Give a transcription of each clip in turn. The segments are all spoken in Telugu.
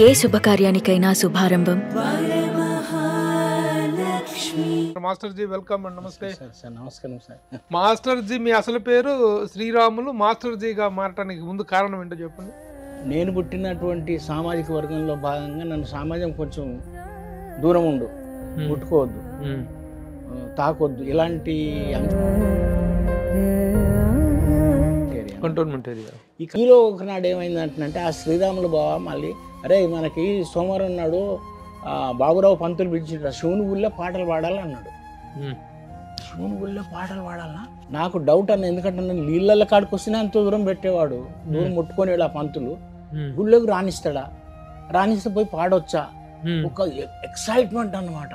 ఏ శుభకార్యానికైనా శుభారంభం. మాస్టర్ జీ వెల్కమ్ అండి. నమస్తే సార్. నమస్కారం సార్. మాస్టర్ జీ మీ అసలు పేరు శ్రీరాములు. మాస్టర్ జీగా మారటానికి ముందు కారణం ఏంటో చెప్పండి. నేను పుట్టినటువంటి సామాజిక వర్గంలో భాగంగా నన్ను సమాజం కొంచెం దూరం ఉండు, ముట్టుకోవద్దు, తాకొద్దు, ఇలాంటి కంటోన్మెంట్ ఏరియా. ఈలో ఒకనాడు ఏమైందంటే ఆ శ్రీరాములు బావ మళ్ళీ అరే మనకి సోమవారం నాడు బాబురావు పంతులు పిలిచిండ్రు, శివుని గుళ్ళో పాటలు పాడాలన్నాడు. శివుని గుళ్ళో పాటలు పాడాలా నాకు డౌట్ అన్న, ఎందుకంటే నేను నీళ్ళ కాడికి వస్తేనే అంత దూరం పెట్టేవాడు, దూరం ముట్టుకునేవాడు ఆ పంతులు. గుళ్ళోకి రాణిస్తాడా, రాణిస్తే పోయి పాడొచ్చా, ఒక ఎక్సైట్మెంట్ అన్నమాట.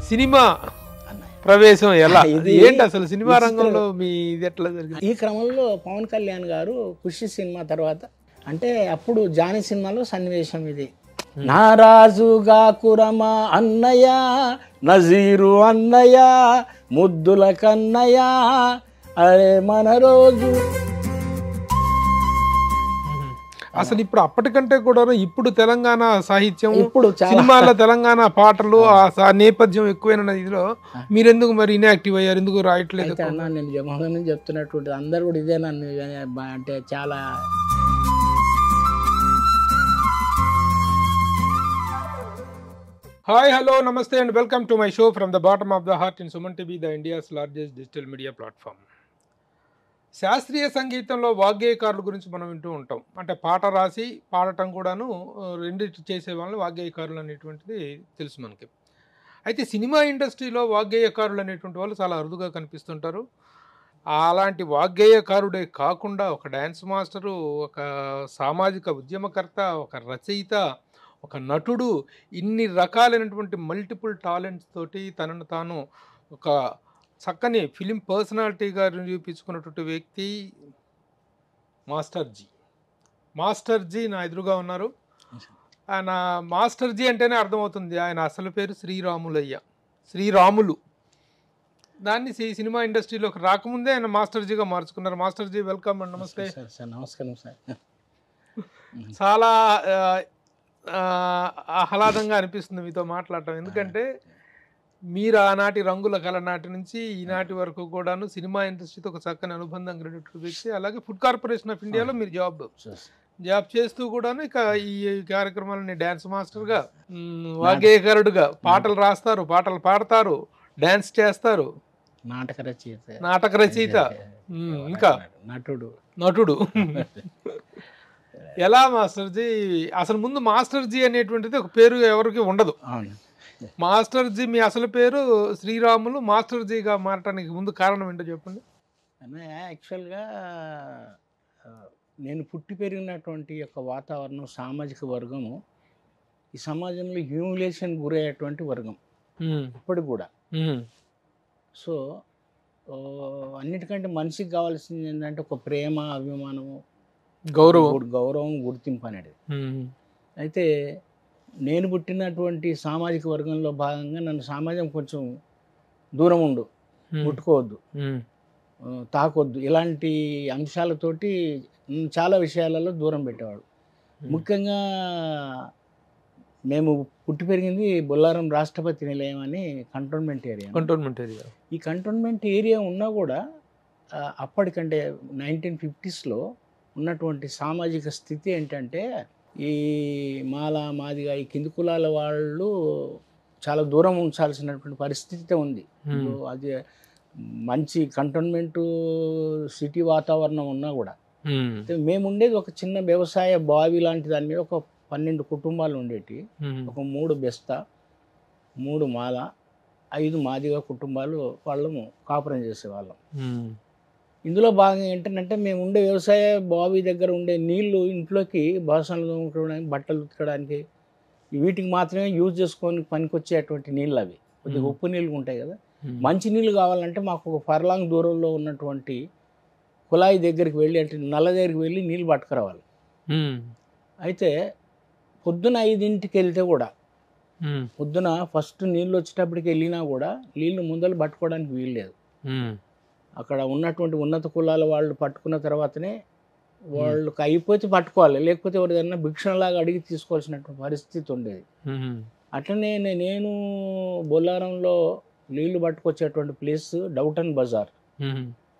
సినిమా ప్రవేశం ఎలా, ఏంటి అసలు సినిమా రంగంలో మీ ఇది ఎట్లా జరిగింది? ఈ క్రమంలో పవన్ కళ్యాణ్ గారు ఖుషి సినిమా తర్వాత, అంటే అప్పుడు జానీ సినిమాలో సన్నివేశం ఇది, నారాజుగా కురమా అన్నయ్య, నజీరు అన్నయ్య, ముద్దుల కన్నయ్య, అరే మన రోజు. అసలు ఇప్పుడు అప్పటికంటే కూడా ఇప్పుడు తెలంగాణ సాహిత్యం, ఇప్పుడు సినిమాల తెలంగాణ పాటలు ఆ నేపథ్యం ఎక్కువైన ఇదిలో మీరెందుకు మరి ఇన్యాక్టివ్ అయ్యారు, ఎందుకు రాయట్లేదు? అయితే అన్న నేను జగన్ చెప్తున్నటువంటి అందరు కూడా ఇదే నన్ను అంటే చాలా హాయ్ హలో నమస్తే and welcome to my show from the bottom of the heart in Suman TV, the India's largest digital media platform. శాస్త్రీయ సంగీతంలో వాగ్గేయకారుల గురించి మనం వింటూ ఉంటాం. అంటే పాట రాసి పాడటం కూడాను రెండిటి చేసే వాళ్ళని వాగ్గేయకారులు అనేటువంటిది తెలుసు మనకి. అయితే సినిమా ఇండస్ట్రీలో వాగ్గేయకారులు అనేటువంటి వాళ్ళు చాలా అరుదుగా కనిపిస్తుంటారు. అలాంటి వాగ్గేయకారుడే కాకుండా ఒక డ్యాన్స్ మాస్టరు, ఒక సామాజిక ఉద్యమకర్త, ఒక రచయిత, ఒక నటుడు, ఇన్ని రకాలైనటువంటి మల్టిపుల్ టాలెంట్స్ తోటి తనను తాను ఒక చక్కని ఫిలిం పర్సనాలిటీగా నిరూపించుకున్నటువంటి వ్యక్తి మాస్టర్ జీ. మాస్టర్ జీ నా ఎదురుగా ఉన్నారు. ఆయన మాస్టర్ జీ అంటేనే అర్థమవుతుంది ఆయన అసలు పేరు శ్రీరాములయ్య, శ్రీరాములు. దాన్ని సినిమా ఇండస్ట్రీలోకి రాకముందే ఆయన మాస్టర్ జీగా మార్చుకున్నారు. మాస్టర్ జీ వెల్కమ్ అండి. నమస్తే సార్. నమస్కారం సార్. చాలా ఆహ్లాదంగా అనిపిస్తుంది మీతో మాట్లాడటం, ఎందుకంటే మీరు ఆనాటి రంగుల కళ నాటి నుంచి ఈనాటి వరకు కూడాను సినిమా ఇండస్ట్రీతో ఒక చక్కని అనుబంధం కలిగినటువంటి వ్యక్తి. అలాగే ఫుడ్ కార్పొరేషన్ ఆఫ్ ఇండియాలో మీరు జాబ్ చేస్తూ కూడాను ఇక ఈ కార్యక్రమాలని డ్యాన్స్ మాస్టర్గా, వాగ్గేయకారుడుగా పాటలు రాస్తారు, పాటలు పాడతారు, డ్యాన్స్ చేస్తారు, నాటక రచయిత, ఇంకా నటుడు. ఎలా మాస్టర్ జీ? అసలు ముందు మాస్టర్ జీ అనేటువంటిది ఒక పేరు ఎవరికి ఉండదు. మాస్టర్ జీ మీ అసలు పేరు శ్రీరాములు. మాస్టర్ జీగా మారటానికి ముందు కారణం ఏంటో చెప్పండి. యాక్చువల్గా నేను పుట్టి పెరిగినటువంటి యొక్క వాతావరణం, సామాజిక వర్గము ఈ సమాజంలో హ్యూమిలేషన్ గురయ్యేటువంటి వర్గం ఇప్పటికి కూడా. సో అన్నిటికంటే మనిషికి కావాల్సింది ఏంటంటే ఒక ప్రేమ, అభిమానము, గౌరవం, గుర్తింపు అనేది. అయితే నేను పుట్టినటువంటి సామాజిక వర్గంలో భాగంగా నన్ను సమాజం కొంచెం దూరం ఉండు, ముట్టుకోవద్దు, తాకొద్దు, ఇలాంటి అంశాలతోటి చాలా విషయాలలో దూరం పెట్టేవాడు. ముఖ్యంగా మేము పుట్టి పెరిగింది బొల్లారం రాష్ట్రపతి నిలయం అని కంటోన్మెంట్ ఏరియా. ఈ కంటోన్మెంట్ ఏరియా ఉన్నా కూడా అప్పటికంటే 1950s ఉన్నటువంటి సామాజిక స్థితి ఏంటంటే ఈ మాదిగా ఈ కింది కులాల వాళ్ళు చాలా దూరం ఉంచాల్సినటువంటి పరిస్థితి ఉంది. అది మంచి కంటోన్మెంట్ సిటీ వాతావరణం ఉన్నా కూడా మేము ఉండేది ఒక చిన్న వ్యవసాయ బావి లాంటి దాని మీద ఒక 12 కుటుంబాలు ఉండేటి. ఒక 3 బెస్తా, 3 మాల, 5 మాదిగా కుటుంబాలు వాళ్ళము కాపురం చేసేవాళ్ళం. ఇందులో భాగంగా ఏంటంటే మేము ఉండే వ్యవసాయ బావి దగ్గర ఉండే నీళ్లు ఇంట్లోకి బాసనలు తోముకోవడానికి, బట్టలు ఉతకడానికి, వీటికి మాత్రమే యూజ్ చేసుకొని పనికొచ్చేటువంటి నీళ్ళు. అవి కొద్దిగా ఉప్పు నీళ్ళు ఉంటాయి కదా. మంచి నీళ్ళు కావాలంటే మాకు ఒక ఫర్లాంగ్ దూరంలో ఉన్నటువంటి కుళాయి దగ్గరికి వెళ్ళి, అంటే నల్ల దగ్గరికి వెళ్ళి నీళ్ళు పట్టుకురావాలి. అయితే పొద్దున 5ంటికి వెళ్తే కూడా, పొద్దున ఫస్ట్ నీళ్ళు వచ్చేటప్పటికి వెళ్ళినా కూడా నీళ్ళు ముందలు పట్టుకోవడానికి వీల్లేదు. అక్కడ ఉన్నటువంటి ఉన్నత కులాల వాళ్ళు పట్టుకున్న తర్వాతనే వాళ్ళకి అయిపోతే పట్టుకోవాలి, లేకపోతే ఎవరిదైనా భిక్షణలాగా అడిగి తీసుకోవాల్సినటువంటి పరిస్థితి ఉండేది. అట్లనే నేను బొల్లారంలో నీళ్లు పట్టుకొచ్చేటువంటి ప్లేస్ డౌటన్ బజార్.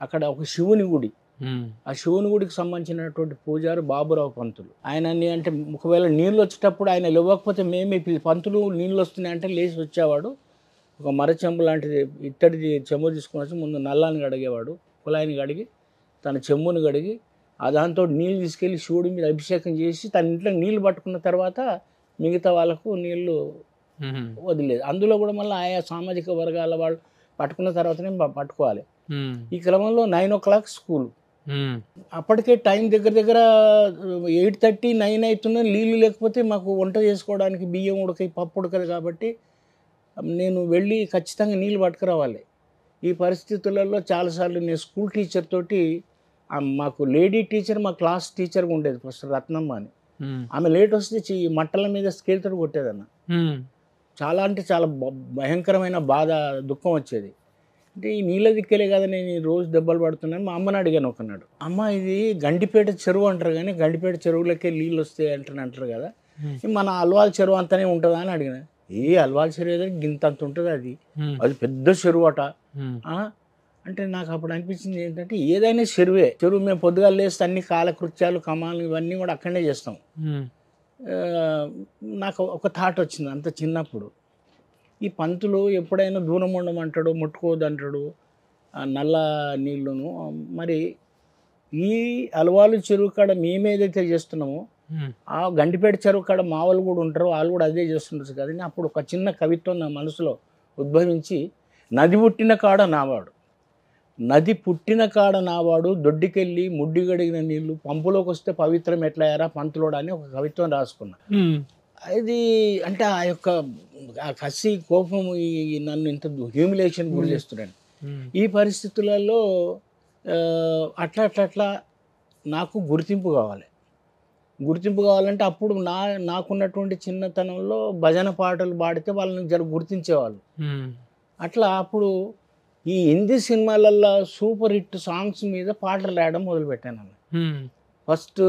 అక్కడ ఒక శివుని గుడి, ఆ శివుని గుడికి సంబంధించినటువంటి పూజారు బాబురావు పంతులు. ఆయనని అంటే ఒకవేళ నీళ్ళు వచ్చేటప్పుడు ఆయన లేవకపోతే మేమే పంతులు నీళ్ళు వస్తున్నాయంటే లేచి వచ్చేవాడు. ఒక మరచెంబు లాంటిది ఇత్తడిది చెంబు తీసుకుని వచ్చి ముందు నల్లాన్ని కడిగేవాడు, కుళాయిని కడిగి తన చెంబుని కడిగి దాంతో నీళ్ళు తీసుకెళ్ళి శివుడి మీద అభిషేకం చేసి తన ఇంట్లో నీళ్లు పట్టుకున్న తర్వాత మిగతా వాళ్ళకు నీళ్లు వదిలేదు. అందులో కూడా మళ్ళీ ఆయా సామాజిక వర్గాల వాళ్ళు పట్టుకున్న తర్వాతనే పట్టుకోవాలి. ఈ క్రమంలో 9 o'clock స్కూల్. అప్పటికే టైం దగ్గర దగ్గర 8:30, 9 అవుతున్నా నీళ్ళు లేకపోతే మాకు వంట చేసుకోవడానికి బియ్యం ఉడకాయి పప్పు ఉడకదు. కాబట్టి నేను వెళ్ళి ఖచ్చితంగా నీళ్ళు పట్టుకురావాలి. ఈ పరిస్థితులలో చాలాసార్లు నేను స్కూల్ టీచర్ తోటి, మాకు లేడీ టీచర్ మా క్లాస్ టీచర్గా ఉండేది ఫస్ట్ రత్నమ్మ అని, ఆమె లేట్ వస్తే మట్టల మీద స్కేల్తో కొట్టేదన్న. చాలా అంటే చాలా భయంకరమైన బాధ దుఃఖం వచ్చేది. అంటే ఈ నీళ్ళ దిక్కలే కదా నేను రోజు దెబ్బలు పడుతున్నాను. మా అమ్మని అడిగాను ఒకనాడు, అమ్మ ఇది గండిపేట చెరువు అంటారు కానీ గండిపేట చెరువులకే నీళ్ళు వస్తాయి అంటారు కదా, మన అల్వాల్ చెరువు అంతనే ఉంటుందా అని అడిగిన. ఏ అల్వాల్ చెరువు ఏదో గింతంత ఉంటుంది, అది పెద్ద చెరువు అట అంటే నాకు అప్పుడు అనిపించింది ఏంటంటే ఏదైనా చెరువే. చెరువు మేము పొద్దుగా లేస్తే అన్ని కాలకృత్యాలు కమాలు ఇవన్నీ కూడా అక్కడనే చేస్తాం. నాకు ఒక థాట్ వచ్చింది అంత చిన్నప్పుడు, ఈ పంతులు ఎప్పుడైనా దూరం ఉండమంటాడు, ముట్టుకోవద్దు అంటాడు నల్ల నీళ్ళను. మరి ఈ అలవాలు చెరువు కాడ మేమేదైతే చేస్తున్నామో ఆ గండిపేట చెరువు కాడ మా వాళ్ళు కూడా ఉంటారు, వాళ్ళు కూడా అదే చేస్తుంటారు కదండి. అప్పుడు ఒక చిన్న కవిత్వం నా మనసులో ఉద్భవించి, నది పుట్టిన కాడ నావాడు, నది పుట్టిన కాడ నావాడు, దొడ్డికెళ్ళి ముడ్డి గడిగిన నీళ్లు పంపులోకి వస్తే పవిత్రం ఎట్లయ్యారా పంతులోడా అని ఒక కవిత్వం రాసుకున్నా. అది అంటే ఆ యొక్క కసి కోపం నన్ను ఇంత హ్యూమిలేషన్ గురి చేస్తున్నాను. ఈ పరిస్థితులలో అట్లా నాకు గుర్తింపు కావాలి. గుర్తింపు కావాలంటే అప్పుడు నాకున్నటువంటి చిన్నతనంలో భజన పాటలు పాడితే వాళ్ళని జర గుర్తించేవాళ్ళు. అట్లా అప్పుడు ఈ హిందీ సినిమాలల్లో సూపర్ హిట్ సాంగ్స్ మీద పాటలు రాయడం మొదలుపెట్టాను. ఫస్ట్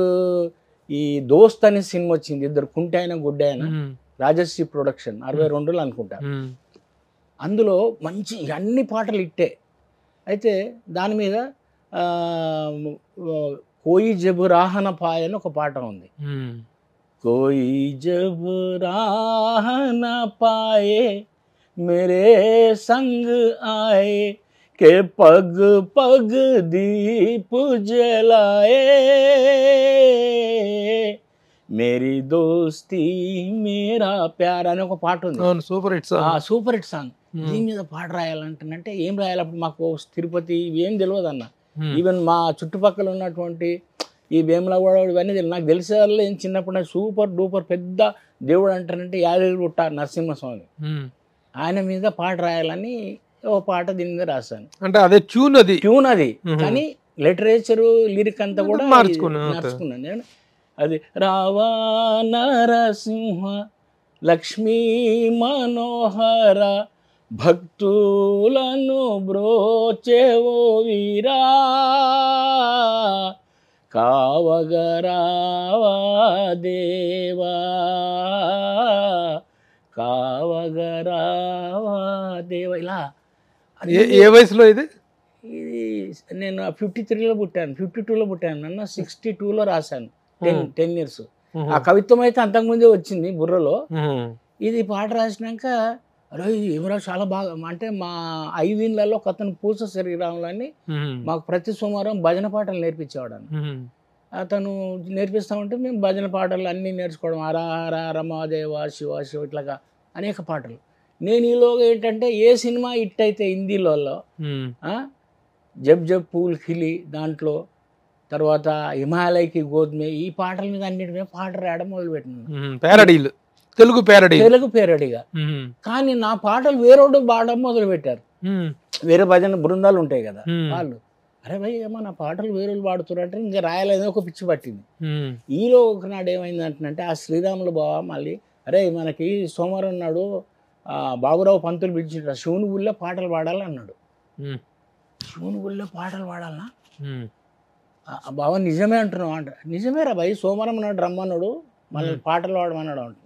ఈ దోస్త్ అనే సినిమా వచ్చింది, ఇద్దరు కుంటే ఆయన గుడ్డ ఆయన, రాజశ్రీ ప్రొడక్షన్ 62లో అనుకుంటా. అందులో మంచి అన్ని పాటలు ఇట్టే. అయితే దాని మీద కోయి జబ్ రాహన పాయ్ అని ఒక పాట ఉంది. కోయి జబ్ రాహన పాయే मेरे संग आए के पग पग दीप जलाए मेरी दोस्ती मेरा प्यार అనే ఒక పాట ఉంది. Super hit song. దీని మీద పాట రాయాలంటే ఏం రాయాలి? అప్పుడు మాకు తిరుపతి ఏం తెలియదు అన్న. ఈవెన్ మా చుట్టుపక్కల ఉన్నటువంటి ఈ వేములవాడ ఇవన్నీ నాకు తెలిసే వాళ్ళు ఏం చిన్నప్పుడు సూపర్ డూపర్ పెద్ద దేవుడు అంటారంటే యాదగిరిగుట్ట నరసింహస్వామి, ఆయన మీద పాట రాయాలని ఓ పాట దీని మీద రాశాను. అంటే అదే ట్యూన్ అది కానీ లిటరేచరు లిరిక్ అంతా కూడా మార్చుకున్నాను నేను. అది రావా నరసింహ లక్ష్మీ మనోహర భక్తులను బ్రోచేవో వీరా కావగరావా దేవా కావగరావా దేవ. ఇలా ఏ వయసులో ఇది నేను 53లో పుట్టాను, 52లో పుట్టాను, నన్ను 62లో రాశాను. 10 years. ఆ కవిత్వం అయితే అంతకుముందే వచ్చింది బుర్రలో. ఇది పాట రాసినాక అరే ఏమరా చాలా బాగా అంటే మా 5 ఏళ్లలో ఒక అతను పూస శ్రీరాములు అని మాకు ప్రతి సోమవారం భజన పాటలు నేర్పించేవాడు. అతను నేర్పిస్తామంటే మేము భజన పాటలు అన్నీ నేర్చుకోవడం, హర హర రమాదేవ శివ శివ ఇట్లాగా అనేక పాటలు. నేను ఈలోగా ఏంటంటే ఏ సినిమా హిట్ అయితే హిందీలలో జబ్ జబ్ పూల్ ఖిలి దాంట్లో, తర్వాత హిమాలయకి గోధుమే, ఈ పాటల మీద అన్నిటి మీద పాటలు రాయడం మొదలుపెట్టినాను. తెలుగు పేరడీగా. కానీ నా పాటలు వేరేవాడు పాడడం మొదలుపెట్టారు. వేరే భజన బృందాలు ఉంటాయి కదా వాళ్ళు, అరే భయ్ ఏమో నా పాటలు వేరే పాడుతున్నట్టు ఇంకా రాయాలని ఒక పిచ్చి పట్టింది. ఈలో ఒకనాడు ఏమైందంటే ఆ శ్రీరాములు బావ మళ్ళీ అరే మనకి సోమవారం నాడు బాబురావు పంతులు పిలిచింటారు శివుని ఊళ్ళో పాటలు పాడాలి అన్నాడు. శివుని గుళ్ళో పాటలు పాడాలనా? బావ నిజమే అంటున్నావు అంట. నిజమేరా భయ్, సోమవారం నాడు రమ్మన్నాడు, మళ్ళీ పాటలు పాడమన్నాడు అంటున్నాడు.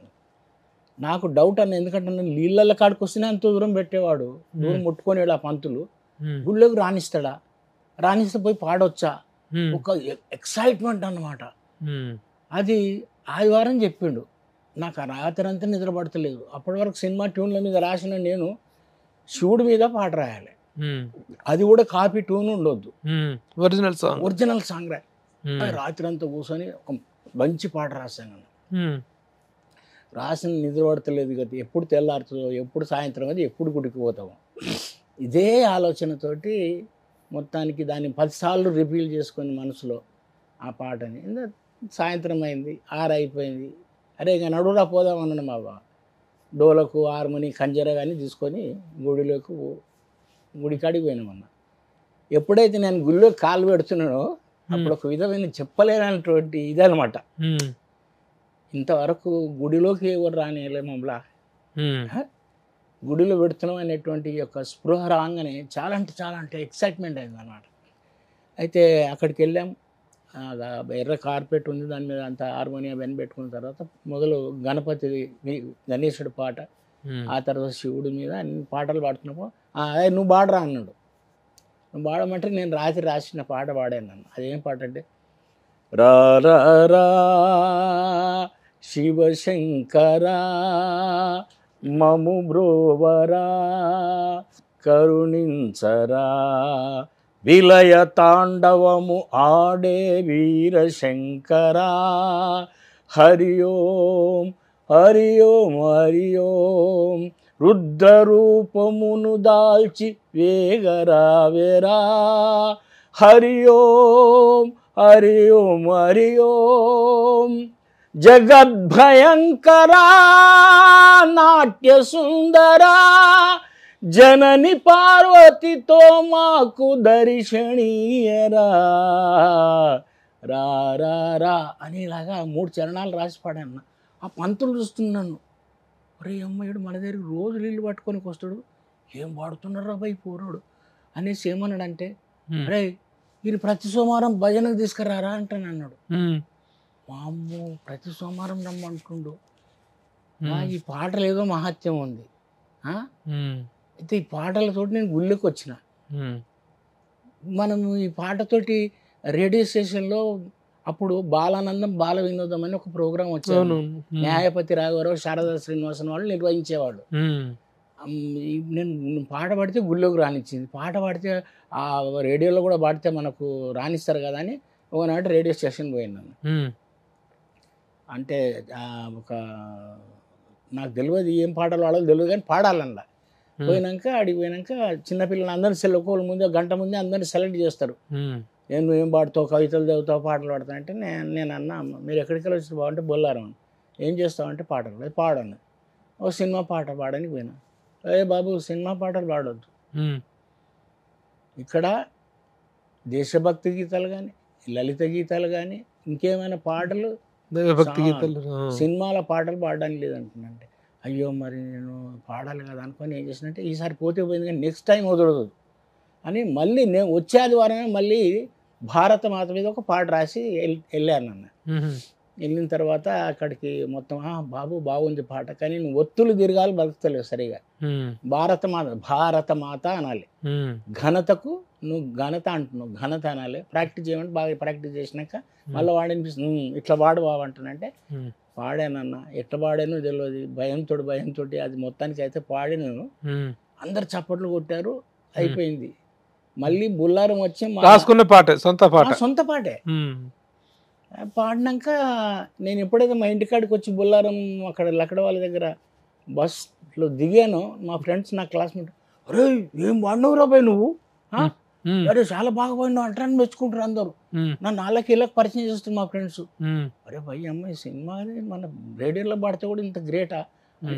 నాకు డౌట్ అన్న, ఎందుకంటే నేను నీళ్ళ కాడికి వస్తేనే అంత దూరం పెట్టేవాడు, దూరం ముట్టుకొని ఆ పంతులు గుళ్ళోకి రాణిస్తాడా, రాణిస్తే పోయి పాడొచ్చా, ఒక ఎక్సైట్మెంట్ అన్నమాట. అది ఆదివారం చెప్పిండు. నాకు ఆ రాత్రి అంతా నిద్ర పడతలేదు. అప్పటి వరకు సినిమా ట్యూన్ల మీద రాసిన నేను శివుడి మీద పాట రాయాలి, అది కూడా కాపీ ట్యూన్ ఉండొద్దు, ఒరిజినల్ సాంగ్ రాయాలి. రాత్రి అంతా కూర్చొని ఒక మంచి పాట రాశాను. రాసిన నిద్ర పడతలేదు కదా, ఎప్పుడు తెల్లారుతుందో, ఎప్పుడు సాయంత్రం అది, ఎప్పుడు గుడికి పోతామో, ఇదే ఆలోచనతోటి మొత్తానికి దాన్ని 10 సార్లు రిపీల్ చేసుకొని మనసులో ఆ పాటని. సాయంత్రం అయింది, 6 అయిపోయింది. అరే ఇక నడురా పోదామన్నాడు మా బావ. డోలకు, హార్మోని, కంజర కానీ తీసుకొని గుడికాడికి పోయినామన్న. ఎప్పుడైతే నేను గుళ్ళో కాలు పెడుతున్నానో అప్పుడు ఒక విధమైన చెప్పలేనటువంటి ఇదనమాట. ఇంతవరకు గుడిలోకి ఎవరు రానియలే మమ్మల్ని, గుడిలో పెడుతున్నాం అనేటువంటి యొక్క స్పృహ రాగానే చాలా అంటే ఎక్సైట్మెంట్ అయింది అన్నమాట. అయితే అక్కడికి వెళ్ళాం, ఎర్ర కార్పెట్ ఉంది, దాని మీద అంత హార్మోనియం వెన్ పెట్టుకున్న తర్వాత మొదలు గణపతి గణేశుడి పాట, ఆ తర్వాత శివుడి మీద అన్ని పాటలు పాడుతున్నప్పుడు నువ్వు పాడరా అన్నాడు. నువ్వు పాడమంటే నేను రాత్రి రాసిన పాట పాడాను అన్న. అదేం పాట అంటే, రా రా రా శివశంకరా మము బ్రోవరా కరుణించరా విలయ తాండవము ఆడే వీరశంకరా హరి ఓం హరి ఓం హరి ఓం రుద్రరూపమును దాల్చి వేగరావేరా హరి ఓం హరి ఓం హరి ఓం జగద్భయంకరా నాట్య సుందరా జనని పార్వతితో మాకు దర్శనీయరా రా రా రా అనేలాగా 3 చరణాలు రాసి పాడాను. ఆ పంతులు చూస్తున్నాను, ఒరే అమ్మాయిడు మన దగ్గరికి రోజు నీళ్ళు పట్టుకొని వస్తాడు, ఏం పాడుతున్నారా బై పోరాడు అనేసి ఏమన్నాడంటే, అరే ఈయన ప్రతి సోమవారం భజనకు తీసుకురారా అంటాను అన్నాడు. మా అమ్మో ప్రతి సోమవారం రమ్మంటుండు, ఈ పాటలు ఏదో మహత్యం ఉంది. అయితే ఈ పాటలతోటి నేను గుళ్ళకి వచ్చిన. మనం ఈ పాటతోటి రేడియో స్టేషన్లో అప్పుడు బాలానందం బాల వినోదం అని ఒక ప్రోగ్రాం వచ్చేది. న్యాయపతి రాఘవరావు, శారదా శ్రీనివాసన్ వాళ్ళు నిర్వహించేవాడు. నేను పాట పాడితే గుళ్ళోకి రానిచ్చింది. పాట పాడితే ఆ రేడియోలో కూడా పాడితే మనకు రానిస్తారు కదా అని ఒకనాటి రేడియో స్టేషన్ పోయినాను. అంటే ఒక నాకు తెలియదు ఏం పాటలు పాడాలో తెలియదు, కానీ పాడాలన్నా. పోయినాక అడిగి పోయినాక చిన్నపిల్లలు అందరినీ ఒక్కోళ్ళ ముందే గంట ముందే అందరినీ సెలెక్ట్ చేస్తారు. నేను ఏం పాడుతావు, కవితలు చదువుతావు, పాటలు పాడతావు అంటే నేను అన్నా, మీరు ఎక్కడికి వెళ్ళి వచ్చి బాగుంటే బొల్లారం, ఏం చేస్తావు అంటే పాటలు, అది పాడను. ఓ సినిమా పాట పాడడానికి పోయినా. ఏ బాబు సినిమా పాటలు పాడొద్దు, ఇక్కడ దేశభక్తి గీతాలు కానీ, లలిత గీతాలు కానీ, ఇంకేమైనా పాటలు, భక్తి గీతాలు, సినిమాల పాటలు పాడడానికి లేదంటున్నానంటే, అయ్యో మరి నేను పాడాలి కదా అనుకొని ఏం చేసినంటే, ఈసారి పోతే పోయింది కానీ నెక్స్ట్ టైం వదలదు అని మళ్ళీ నేను వచ్చే ఆదివారమే మళ్ళీ భారత మాత మీద ఒక పాట రాసి వెళ్ళాను అన్న. వెళ్ళిన తర్వాత అక్కడికి మొత్తం బాబు బాగుంది పాట, కానీ నువ్వు ఒత్తులు దీర్ఘాలు బతుకుతలేవు సరిగా, భారత మాత అనాలి, ఘనతకు నువ్వు ఘనత అంటున్నావు, ఘనత అనాలి, ప్రాక్టీస్ చేయమంటే బాగా ప్రాక్టీస్ చేసినాక మళ్ళీ వాడనిపిస్తుంది, ఇట్లా వాడు బాబు అంటానంటే పాడానన్న. ఎట్లా పాడానో తెలియదు, భయంతో అది మొత్తానికి అయితే పాడాను. అందరు చప్పట్లు కొట్టారు, అయిపోయింది. మళ్ళీ బుల్లారం వచ్చి రాసుకున్న పాట, సొంత పాటే పాడినాక నేను ఎప్పుడైతే మా ఇంటికాడికి వచ్చి బుల్లారం అక్కడ లక్కడ వాళ్ళ దగ్గర బస్లో దిగానో, మా ఫ్రెండ్స్ నా క్లాస్మేట్, అరే ఏం పాడినావు రాబాయ్ నువ్వు, అరే చాలా బాగా పాడినావు అంటారని మెచ్చుకుంటారు అందరూ. నన్ను వాళ్ళకి ఇళ్ళకి పరిచయం చేస్తారు మా ఫ్రెండ్స్. అరే భయ్ అమ్మాయి సినిమా మన రేడియోలో పాడితే కూడా ఇంత గ్రేటా.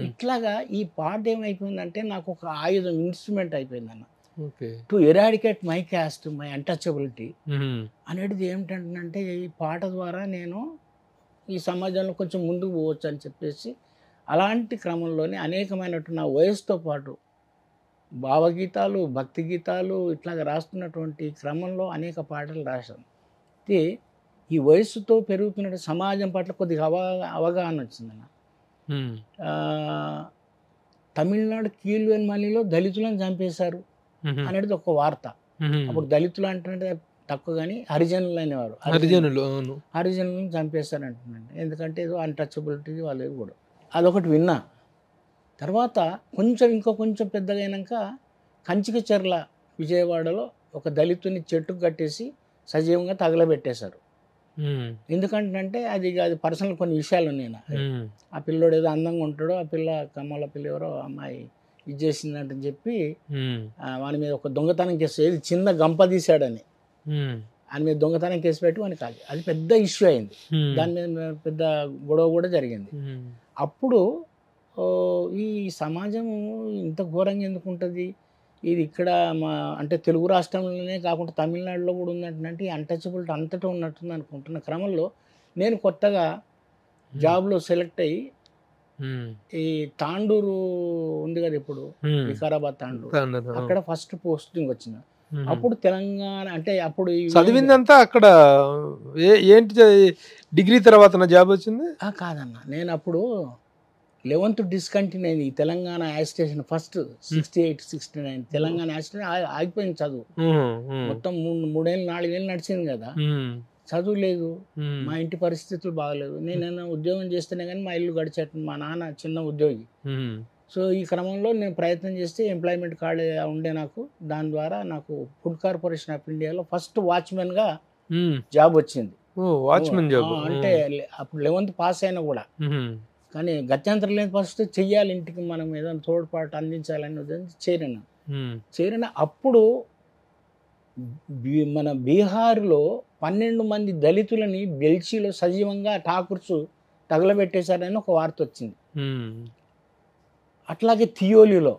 ఇట్లాగా ఈ పాట ఏమైపోయిందంటే నాకు ఒక ఆయుధం, ఇన్స్ట్రుమెంట్ అయిపోయింది అన్న. To eradicate my caste, my untouchability అనేది ఏమిటంటే, ఈ పాట ద్వారా నేను ఈ సమాజంలో కొంచెం ముందుకు పోవచ్చు అని చెప్పేసి అలాంటి క్రమంలోనే అనేకమైనటువంటి నా వయసుతో పాటు భావగీతాలు, భక్తి గీతాలు ఇట్లాగ రాస్తున్నటువంటి క్రమంలో అనేక పాటలు రాశాను. అయితే ఈ వయస్సుతో పెరుగుతున్న సమాజం పట్ల కొద్దిగా అవగాహన వచ్చిందన్న. తమిళనాడు కీల్వెన్మలిలో దళితులను చంపేశారు అనేది ఒక వార్త. అప్పుడు దళితులు అంటే తక్కువ కానీ హరిజనులు అనేవారు. హరిజనులను చంపేశారు అంటున్నాను. ఎందుకంటే ఏదో అన్టచబిలిటీ వాళ్ళు కూడా అదొకటి విన్నా. తర్వాత ఇంకో కొంచెం పెద్దగా అయినాక కంచికచర్ల విజయవాడలో ఒక దళితుని చెట్టుకు కట్టేసి సజీవంగా తగలబెట్టేశారు. ఎందుకంటే అది పర్సనల్ కొన్ని విషయాలు ఉన్నాయి. ఆ పిల్లోడు ఏదో అందంగా ఉంటాడో, ఆ పిల్ల కమ్మల పిల్ల ఎవరో అమ్మాయి ఇది చేసిందంటని చెప్పి వాని మీద ఒక దొంగతనం కేసు, ఏది చిన్న గంప తీశాడని ఆయన మీద దొంగతనం కేసు పెట్టి వాని కాదు, అది పెద్ద ఇష్యూ అయింది. దాని మీద పెద్ద గొడవ కూడా జరిగింది. అప్పుడు ఈ సమాజం ఇంత ఘోరంగా ఎందుకు ఉంటుంది, ఇది ఇక్కడ అంటే తెలుగు రాష్ట్రంలోనే కాకుండా తమిళనాడులో కూడా ఉన్నట్టు అన్టచబిలిటీ అంతటా ఉన్నట్టుంది అనుకుంటున్న క్రమంలో నేను కొత్తగా జాబ్లో సెలెక్ట్ అయ్యి ఈ తాండూరు ఉంది కదా ఇప్పుడు, వికారాబాద్ తాండూరు, అక్కడ ఫస్ట్ పోస్టింగ్ వచ్చిన. అప్పుడు తెలంగాణ అంటే అప్పుడు చదివిందంతా అక్కడ ఏంటి, డిగ్రీ తర్వాత జాబ్ వచ్చింది కాదన్న. నేను అప్పుడు 11th డిస్కంటిన్యూ అయింది ఈ Telangana agitation. First 68, 69 Telangana agitation ఆగిపోయింది చదువు. మొత్తం 3 ఏళ్ళు 4 ఏళ్ళు నడిచింది కదా, చదువు లేదు. మా ఇంటి పరిస్థితులు బాగలేదు. నేను ఉద్యోగం చేస్తేనే కానీ మా ఇల్లు గడిచేట. మా నాన్న చిన్న ఉద్యోగి. సో ఈ క్రమంలో నేను ప్రయత్నం చేస్తే ఎంప్లాయ్మెంట్ కార్డు ఉండే నాకు, దాని ద్వారా నాకు ఫుడ్ కార్పొరేషన్ ఆఫ్ ఇండియాలో ఫస్ట్ వాచ్మెన్గా జాబ్ వచ్చింది. వాచ్మెన్ జాబ్ అంటే అప్పుడు 11th పాస్ అయినా కూడా, కానీ గత్యంతరం లేని పరిస్థితి చెయ్యాలి, ఇంటికి మనం ఏదైనా తోడ్పాటు అందించాలని చేరిన. అప్పుడు మన బీహార్లో 12 మంది దళితులని బెల్చిలో సజీవంగా ఠాకూర్స్ తగలబెట్టేశారని ఒక వార్త వచ్చింది. అట్లాగే థియోలిలో,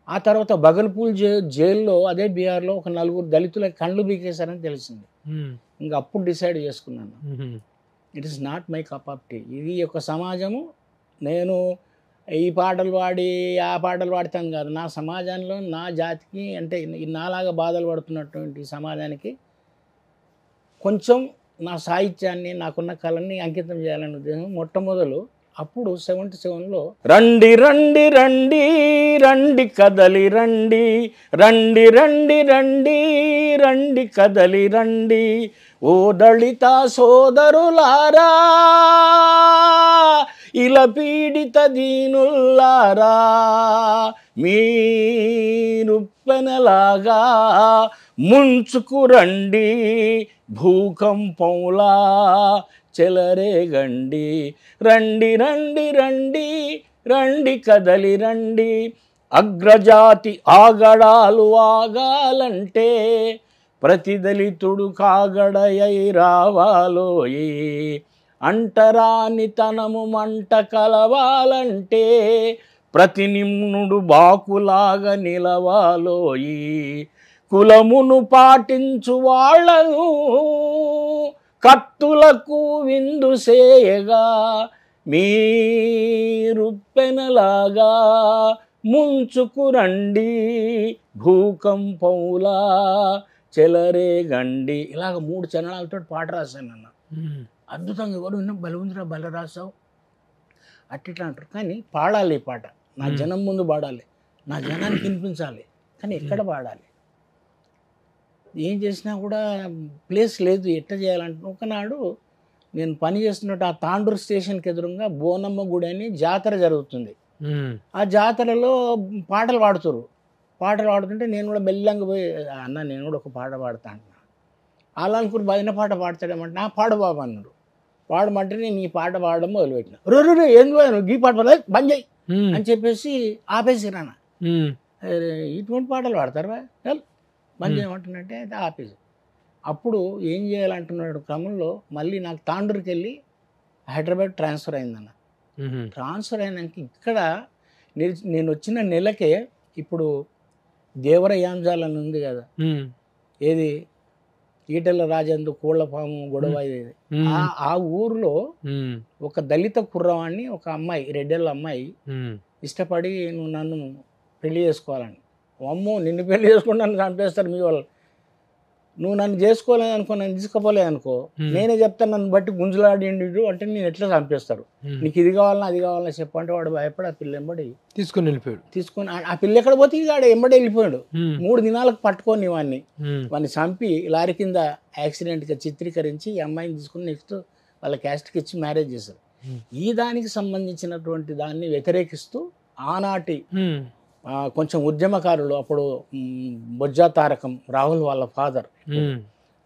ఆ తర్వాత బగల్పూర్ జైల్లో అదే బీహార్లో ఒక 4 దళితుల కళ్ళు బీకేశారని తెలిసింది. ఇంకా అప్పుడు డిసైడ్ చేసుకున్నాను, it is not my cup of tea. ఇది ఒక సమాజము, నేను ఈ పాటలు పాడి ఆ పాటలు పాడతాను కాదు, నా సమాజంలో నా జాతికి అంటే నాలాగా బాధలు పడుతున్నటువంటి సమాజానికి కొంచెం నా సాహిత్యాన్ని, నాకున్న కళని అంకితం చేయాలనే ఉద్దేశం మొట్టమొదలు. అప్పుడు 77లో రండి రండి రండి రండి కదలి రండి, రండి రండి రండి రండి కదలి రండి, ఓ దళిత సోదరులారా, ఇలా పీడిత దీనుల్లారా, మీరుప్పెనలాగా ముంచుకు రండి, భూకంపంలా చెలరేగండి, రండి రండి రండి రండి కదలి రండి, అగ్రజాతి ఆగడాలు ఆగాలంటే ప్రతి దళితుడు కాగడయై రావాలోయి, అంటరాని తనము మంట కలవాలంటే ప్రతి నిమ్నుడు బాకులాగా నిలవాలోయి, కులమును పాటించు వాళ్ళను కత్తులకు విందు చేయగా, మీరుప్పెనలాగా ముంచుకు రండి, భూకంపంలా చెలరేగండి. ఇలాగ 3 చరణాలతో పాట రాశాను అన్న. అద్భుతంగా ఎవరు విన్నా బలవంతురా బల రాసావు అట్లా అంటారు. కానీ పాడాలి ఈ పాట, నా జనం ముందు పాడాలి, నా జనానికి వినిపించాలి. కానీ ఎక్కడ పాడాలి, ఏం చేసినా కూడా ప్లేస్ లేదు, ఎట్లా చేయాలంటే ఒకనాడు నేను పని చేస్తున్నట్టు ఆ తాండూరు స్టేషన్కి ఎదురుగా బోనమ్మ గుడి అని జాతర జరుగుతుంది. ఆ జాతరలో పాటలు పాడుతుంటే నేను కూడా మెల్లంగా పోయి, అన్న నేను కూడా ఒక పాట పాడతా అంటున్నా. అలానుకుని భజన పాట పాడతాడేమంటే, నా పాడు బాబు అన్నాడు. పాడమంటే నేను ఈ పాట పాడడం మొదలుపెట్టిన. రోజు ఎందుకు గీ పాట పాడలేదు బంద్ చేయి అని చెప్పేసి ఆపేసిరాన్న. ఇటువంటి పాటలు పాడతారు బంద్ చేయమంటున్నట్టే అయితే ఆపేసి. అప్పుడు ఏం చేయాలంటున్నాడు క్రమంలో మళ్ళీ నాకు తాండూరుకి వెళ్ళి హైదరాబాద్ ట్రాన్స్ఫర్ అయిందన్న. ట్రాన్స్ఫర్ అయినాక ఇక్కడ నేను వచ్చిన నెలకే ఇప్పుడు దేవరయాంజాల్ అని ఉంది కదా, ఏది ఈటెల రాజేంద్ర కోళ్ల పాము గొడవ, ఆ ఊర్లో ఒక దళిత కుర్రవాణ్ణి ఒక అమ్మాయి, రెడ్డెళ్ళ అమ్మాయి ఇష్టపడి నువ్వు నన్ను పెళ్లి చేసుకోవాలని అమ్మో నిన్ను పెళ్లి చేసుకుంటాను చంపేస్తారు మీ వాళ్ళు, నువ్వు నన్ను చేసుకోలేదు అనుకో, నన్ను తీసుకుపోలేదు అనుకో, నేనే చెప్తాను నన్ను బట్టి గుంజులాడిండు అంటే నేను ఎట్లా చంపేస్తారు, నీకు ఇది కావాలన్నా అది కావాలన్నా చెప్పంటే వాడు భయపడి ఆ పిల్ల ఎంబడి తీసుకొని వెళ్ళిపోయాడు. తీసుకొని ఆ పిల్ల ఎక్కడ పోతే ఇక ఆడ ఎంబడి వెళ్ళిపోయాడు. 3 దినాలకు పట్టుకొని వాడిని చంపి లారీ కింద యాక్సిడెంట్గా చిత్రీకరించి ఈ అమ్మాయిని తీసుకుని నెక్స్ట్ వాళ్ళ క్యాస్ట్కి ఇచ్చి మ్యారేజ్ చేశారు. ఈ దానికి సంబంధించినటువంటి దాన్ని వ్యతిరేకిస్తూ ఆనాటి కొంచెం ఉద్యమకారులు, అప్పుడు బొజ్జా తారకం రాహుల్ వాళ్ళ ఫాదర్,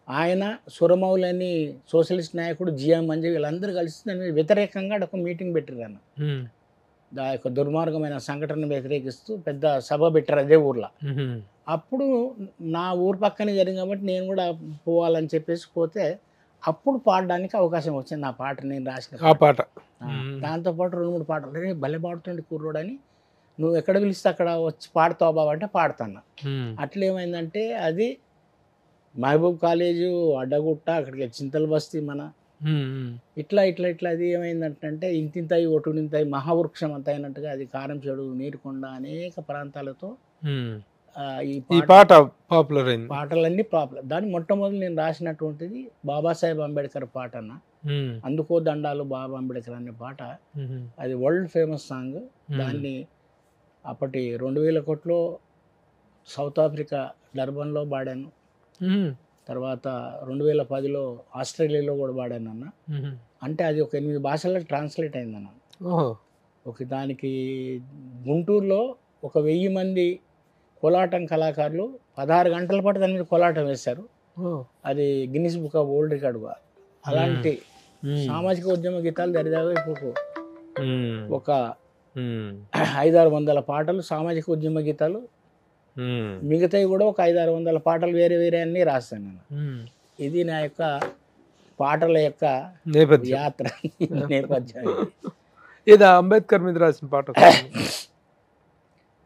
ఆయన సురమౌలి అని సోషలిస్ట్ నాయకుడు, జిఎం మంజి, వీళ్ళందరూ కలిసి దాని వ్యతిరేకంగా ఒక మీటింగ్ పెట్టారు అన్న. ఆ యొక్క దుర్మార్గమైన సంఘటన వ్యతిరేకిస్తూ పెద్ద సభ పెట్టారు అదే ఊర్లో. అప్పుడు నా ఊరు పక్కనే జరిగింది కాబట్టి నేను కూడా పోవాలని చెప్పేసి పోతే అప్పుడు పాడడానికి అవకాశం వచ్చింది. ఆ పాట నేను రాసిన ఆ పాట. దాంతోపాటు 2-3 పాటలు, రే భలే పాడుతుండే కుర్రోడని, నువ్వు ఎక్కడ పిలిస్తే అక్కడ వచ్చి పాడుతావు బాబా అంటే పాడుతున్నా. అట్లేమైందంటే అది మహబూబ్ కాలేజు, అడ్డగుట్ట, అక్కడికి చింతల బస్తీ మన ఇట్లా ఇట్లా ఇట్లా అది ఏమైందంటే ఇంతింతాయి ఒటునింతాయి మహావృక్షం అంత అయినట్టుగా అది కారం చెడు, నీరుకొండ అనేక ప్రాంతాలతో ఈ పాట పాపులర్ అయింది. పాటలన్నీ పాపులర్. దాని మొట్టమొదటి నేను రాసినటువంటిది బాబాసాహెబ్ అంబేద్కర్ పాట అన్న, అందుకో దండాలు బాబా అంబేద్కర్ అనే పాట. అది వరల్డ్ ఫేమస్ సాంగ్. దాన్ని అప్పటి 2001లో సౌత్ ఆఫ్రికా డర్బన్లో పాడాను. తర్వాత 2010లో ఆస్ట్రేలియాలో కూడా పాడాను అన్న. అంటే అది ఒక 8 భాషల్లో ట్రాన్స్లేట్ అయిందన్న. ఒక దానికి గుంటూరులో ఒక 1000 మంది కోలాటం కళాకారులు 16 గంటల పాటు దాని మీద కోలాటం వేశారు. అది Guinness book of world record. అలాంటి సామాజిక ఉద్యమ గీతాలు దరిదాగా ఇప్పుడు ఒక 500-600 పాటలు సామాజిక ఉద్యమ గీతాలు, మిగతాయి కూడా ఒక 500-600 పాటలు వేరే వేరే అన్నీ రాస్తాను నేను. ఇది నా యొక్క పాటల యొక్క యాత్ర నేపథ్యం. ఇది అంబేద్కర్ మీద రాసిన పాట.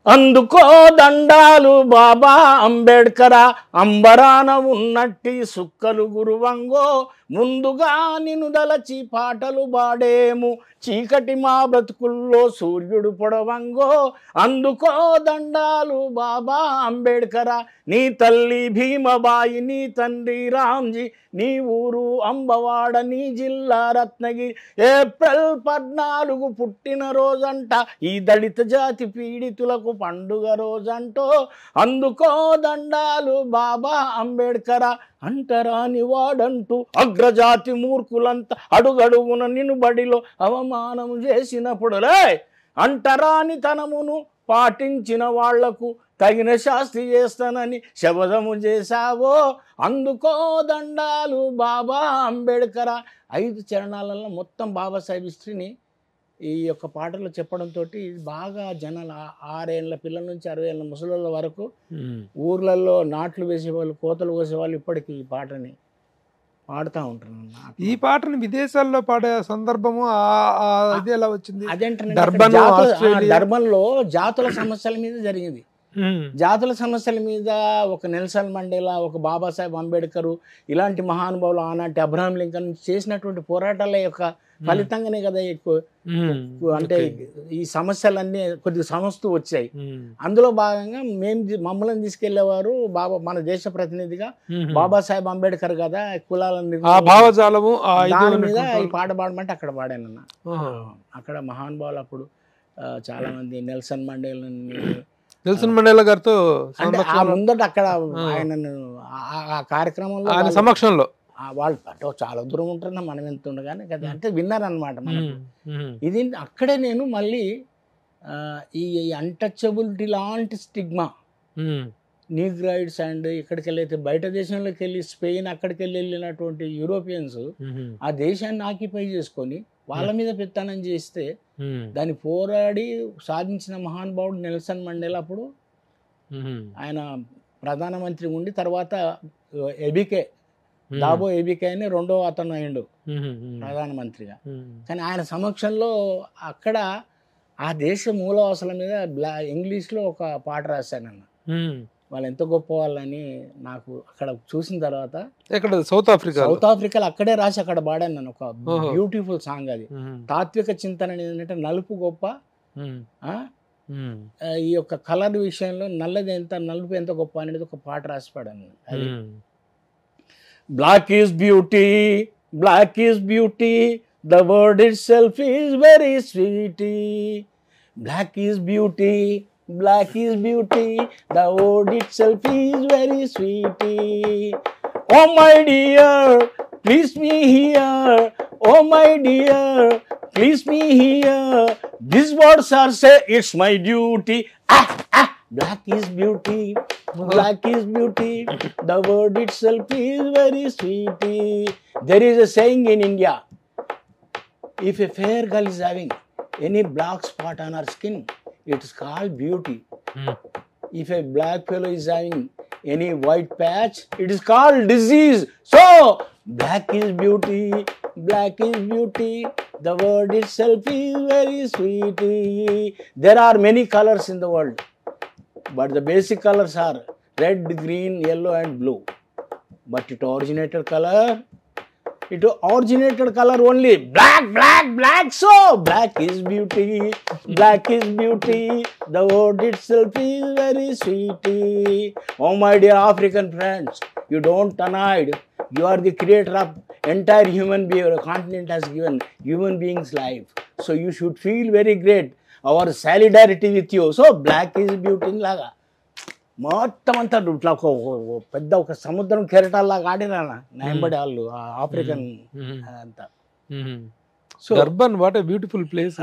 అందుకో దండాలు బాబా అంబేడ్కరా, అంబరాన ఉన్నట్టి సుక్కలు గురువంగో, ముందుగా నిన్ను దలచి పాటలు పాడేము, చీకటి మా బ్రతుకుల్లో సూర్యుడు పొడవంగో. అందుకో దండాలు బాబా అంబేడ్కరా, నీ తల్లి భీమబాయి, నీ తండ్రి రామ్జీ, నీ ఊరు అంబవాడ, నీ జిల్లా రత్నగిరి, ఏప్రిల్ 14 పుట్టిన రోజంట, ఈ దళిత జాతి పీడితులకు పండుగ రోజంటో. అందుకో దండాలు బాబా అంబేడ్కరా, అంటరాని వాడంటూ అగ్రజాతి మూర్ఖులంతా అడుగడుగున నిన్ను బడిలో అవమానం చేసినప్పుడులే, అంటరాని తనమును పాటించిన వాళ్లకు తగిన శాస్తి చేస్తానని శపథము చేశావో. అందుకో దండాలు బాబా అంబేడ్కరా. 5 చరణాలలో మొత్తం బాబాసాహెబ్ హిస్టరీని ఈ యొక్క పాటలు చెప్పడంతో బాగా జనాలు 6 ఏళ్ళ పిల్లల నుంచి 60 ఏళ్ళ ముసలోళ్ళ వరకు ఊర్లలో నాట్లు వేసేవాళ్ళు, కోతలు కోసేవాళ్ళు ఇప్పటికీ ఈ పాటని పాడుతూ ఉంటారు. ఈ పాటని విదేశాల్లో పాడే సందర్భము ఇది ఎలా వచ్చింది? అదేంటంటే డర్బన్లో జాతుల సమస్యల మీద జరిగింది. జాతుల సమస్యల మీద ఒక నెల్సన్ మండేలా, ఒక బాబాసాహెబ్ అంబేద్కర్ ఇలాంటి మహానుభావులు, ఆనాటి అబ్రహాం లింకన్ చేసినటువంటి పోరాటాల యొక్క ఫలితంగానే కదా ఎక్కువ అంటే ఈ సమస్యలన్నీ కొద్దిగా సమస్తూ వచ్చాయి. అందులో భాగంగా మమ్మల్ని తీసుకెళ్లేవారు మన దేశ ప్రతినిధిగా బాబాసాహెబ్ అంబేద్కర్ కదా, కులాలని దాని మీద ఈ పాట పాడమంటే అక్కడ పాడానన్న. అక్కడ మహానుభావులు అప్పుడు చాలా మంది నెల్సన్ మండేలా గారితో ముందట అక్కడ ఆయనను ఆ కార్యక్రమంలో ఆయన సమక్షంలో వాళ్ళు అంటే చాలా దూరం ఉంటున్నా మనం ఎంత ఉండగానే కదా అంటే విన్నారనమాట మనకు. ఇది అక్కడే నేను మళ్ళీ ఈ అన్టచబిలిటీ లాంటి స్టిగ్మా, నీగ్రాయిడ్స్ అండ్ ఇక్కడికి వెళ్ళైతే బయట దేశంలోకి వెళ్ళి స్పెయిన్ అక్కడికి వెళ్ళినటువంటి యూరోపియన్స్ ఆ దేశాన్ని ఆక్యుపై చేసుకొని వాళ్ళ మీద పెత్తనం చేస్తే దాన్ని పోరాడి సాధించిన మహానుభావుడు నెల్సన్ మండేలా. అప్పుడు ఆయన ప్రధానమంత్రి ఉండి తర్వాత ఎబికే దాబో ఎబికే అని 2వ అతను అయిండు ప్రధానమంత్రిగా. కానీ ఆయన సమక్షంలో అక్కడ ఆ దేశ మూలవాసుల మీద ఇంగ్లీష్లో ఒక పాట రాశానన్న. వాళ్ళు ఎంత గొప్ప వాళ్ళని నాకు అక్కడ చూసిన తర్వాత సౌత్ ఆఫ్రికాలో అక్కడే రాసి అక్కడ పాడాను నన్ను. ఒక బ్యూటిఫుల్ సాంగ్ అది. తాత్విక చింతన ఏంటంటే నలుపు గొప్ప, ఈ యొక్క కలర్ విషయంలో నల్లది ఎంత నలుపు ఎంత గొప్ప అనేది ఒక పాట రాసి పాడాను. అది black is beauty, black is beauty, the word itself is very sweety. Black is beauty, black is beauty, the word itself is very sweety. Oh my dear, please me here, oh my dear, please me here, these words are say it's my duty. Black is beauty, black is beauty, the word itself is very sweety. There is a saying in India, if a fair girl is having any black spot on her skin, it is called beauty. If a black fellow is having any white patch, it is called disease. So, black is beauty, black is beauty, the word itself is very sweet. There are many colors in the world, but the basic colors are red, green, yellow and blue. But it originated color only black, black, black. So black is beauty, black is beauty, the word itself is very sweet. Oh my dear African friends, you don't annoyed, you are the creator of entire human being. Continent has given human beings life, so you should feel very great, our solidarity with you. So black is beauty laga మొత్తం అంతా ఇట్లా పెద్ద ఒక సముద్రం కెరటాల్లాగా ఆడినా నాయంబడి వాళ్ళు ఆఫ్రికన్ అంతా. So Durban what a beautiful place.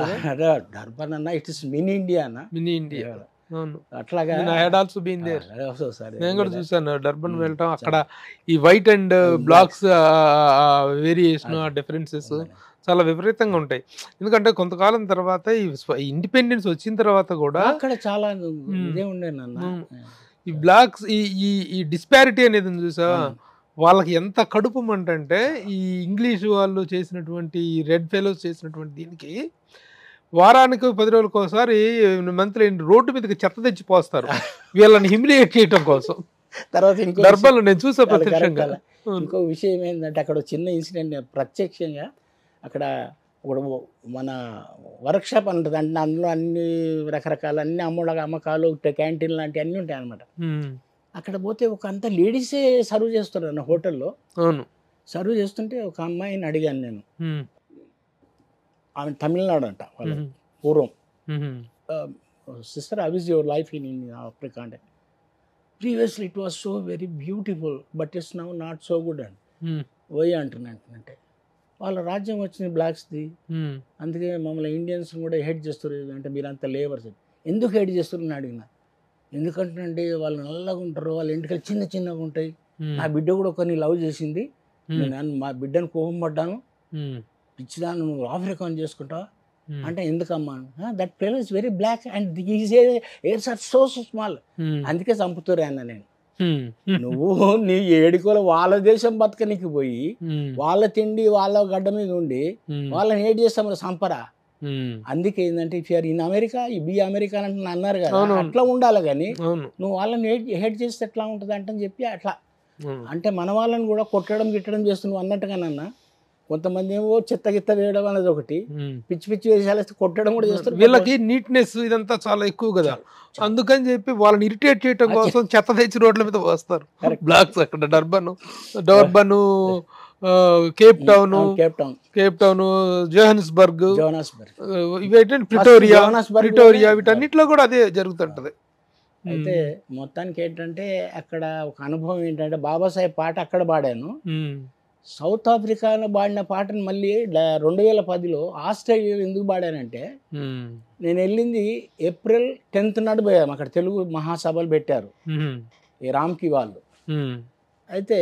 Durban అన్న ఇట్ ఇస్ మినీ ఇండియా అన్న, మినీ ఇండియా. అట్లాగా నేను కూడా చూసాను డర్బన్ వెళ్ళటం. అక్కడ ఈ white and blocks variation differences చాలా విపరీతంగా ఉంటాయి. ఎందుకంటే కొంతకాలం తర్వాత ఈ ఇండిపెండెన్స్ వచ్చిన తర్వాత కూడా అక్కడ చాలా ఇదే ఉండే ఈ బ్లాక్స్ ఈ డిస్పారిటీ అనేది చూసా వాళ్ళకి ఎంత కడుపు అంటే ఈ ఇంగ్లీష్ వాళ్ళు చేసినటువంటి రెడ్ ఫెలోస్ చేసినటువంటి దీనికి వారానికి 10 రోజులకు ఒకసారి మంత్లీ రోడ్డు మీదకి చెత్త తెచ్చి పోస్తారు వీళ్ళని హ్యూమిలియేట్ చేయడం కోసం. తర్వాత డర్బన్ నేను చూసా ప్రత్యక్షంగా. ఇంకో విషయం ఏంటంటే అక్కడ చిన్న ఇన్సిడెంట్ ప్రత్యక్షంగా అక్కడ ఇప్పుడు మన వర్క్షాప్ అంటుంది అంటే అందులో అన్ని రకరకాల అన్ని అమ్మకాలు క్యాంటీన్ లాంటివి అన్నీ ఉంటాయి అనమాట. అక్కడ పోతే ఒక అంతా లేడీసే సర్వ్ చేస్తారు అన్న హోటల్లో. సర్వ్ చేస్తుంటే ఒక అమ్మాయిని అడిగాను నేను, ఆమె తమిళనాడు అంట వాళ్ళు పూర్వం. Sister, how is your life in Africa అంటే previously it was so very beautiful but it's now not so good and why అంటున్నట్టు. వాళ్ళ రాజ్యం వచ్చింది బ్లాక్స్ది, అందుకే మమ్మల్ని ఇండియన్స్ కూడా హెడ్ చేస్తారు అంటే మీరంతా లేబర్స్. ఎందుకు హెడ్ చేస్తారు అని అడిగిన. ఎందుకంటే వాళ్ళు నల్లగా ఉంటారు, వాళ్ళ ఇంటికి చిన్న చిన్నగా ఉంటాయి. నా బిడ్డ కూడా కొన్ని లవ్ చేసింది, నేను మా బిడ్డను కోపం పడ్డాను, పిచ్చిదాన్ని నువ్వు ఆఫ్రికాన్ చేసుకుంటావా అంటే ఎందుకమ్మా, that fellow is very black and hairs are so small, అందుకే చంపుతారు అన్న. నేను నువ్వు నీ ఏడుకోలు వాళ్ళ దేశం బతకనికి పోయి వాళ్ళ తిండి వాళ్ళ గడ్డ మీద ఉండి వాళ్ళని ఏడ్ చేస్తాం సంపరా. అందుకే ఏంటంటే if you're in America you be America అంటే అన్నారు కదా, అట్లా ఉండాలి. కానీ నువ్వు వాళ్ళని హెడ్ చేస్తే ఎట్లా ఉంటుంది అంటే చెప్పి అట్లా అంటే మన వాళ్ళని కూడా కొట్టడం గిట్టడం చేస్తున్నావు అన్నట్టుగానన్నా. కొంతమంది ఏమో చెత్త గిత్త వేయడం అనేది ఒకటి, పిచ్చి పిచ్చి వేసాలు కొట్టడం కూడా చేస్తారు. వీళ్ళకి నీట్నెస్ ఇదంతా చాలా ఎక్కువ కదా, అందుకని చెప్పి వాళ్ళని ఇరిటేట్ చేయడం కోసం చెత్త తెచ్చి రోడ్ల మీద వస్తారు బ్లాక్స్. అక్కడ డర్బన్, కేప్ టౌన్, జోహాన్స్బర్గ్, ప్రిటోరియా వీటన్నిటిలో కూడా అదే జరుగుతుంటది. అయితే మొత్తానికి ఏంటంటే అక్కడ ఒక అనుభవం ఏంటంటే బాబాసాహెబ్ పాట అక్కడ పాడాను. సౌత్ ఆఫ్రికాలో పాడిన పాటను మళ్ళీ 2010లో ఆస్ట్రేలియాలో ఎందుకు పాడానంటే నేను వెళ్ళింది ఏప్రిల్ 10th నాడు పోయాము. అక్కడ తెలుగు మహాసభలు పెట్టారు ఈ రామ్కి వాళ్ళు. అయితే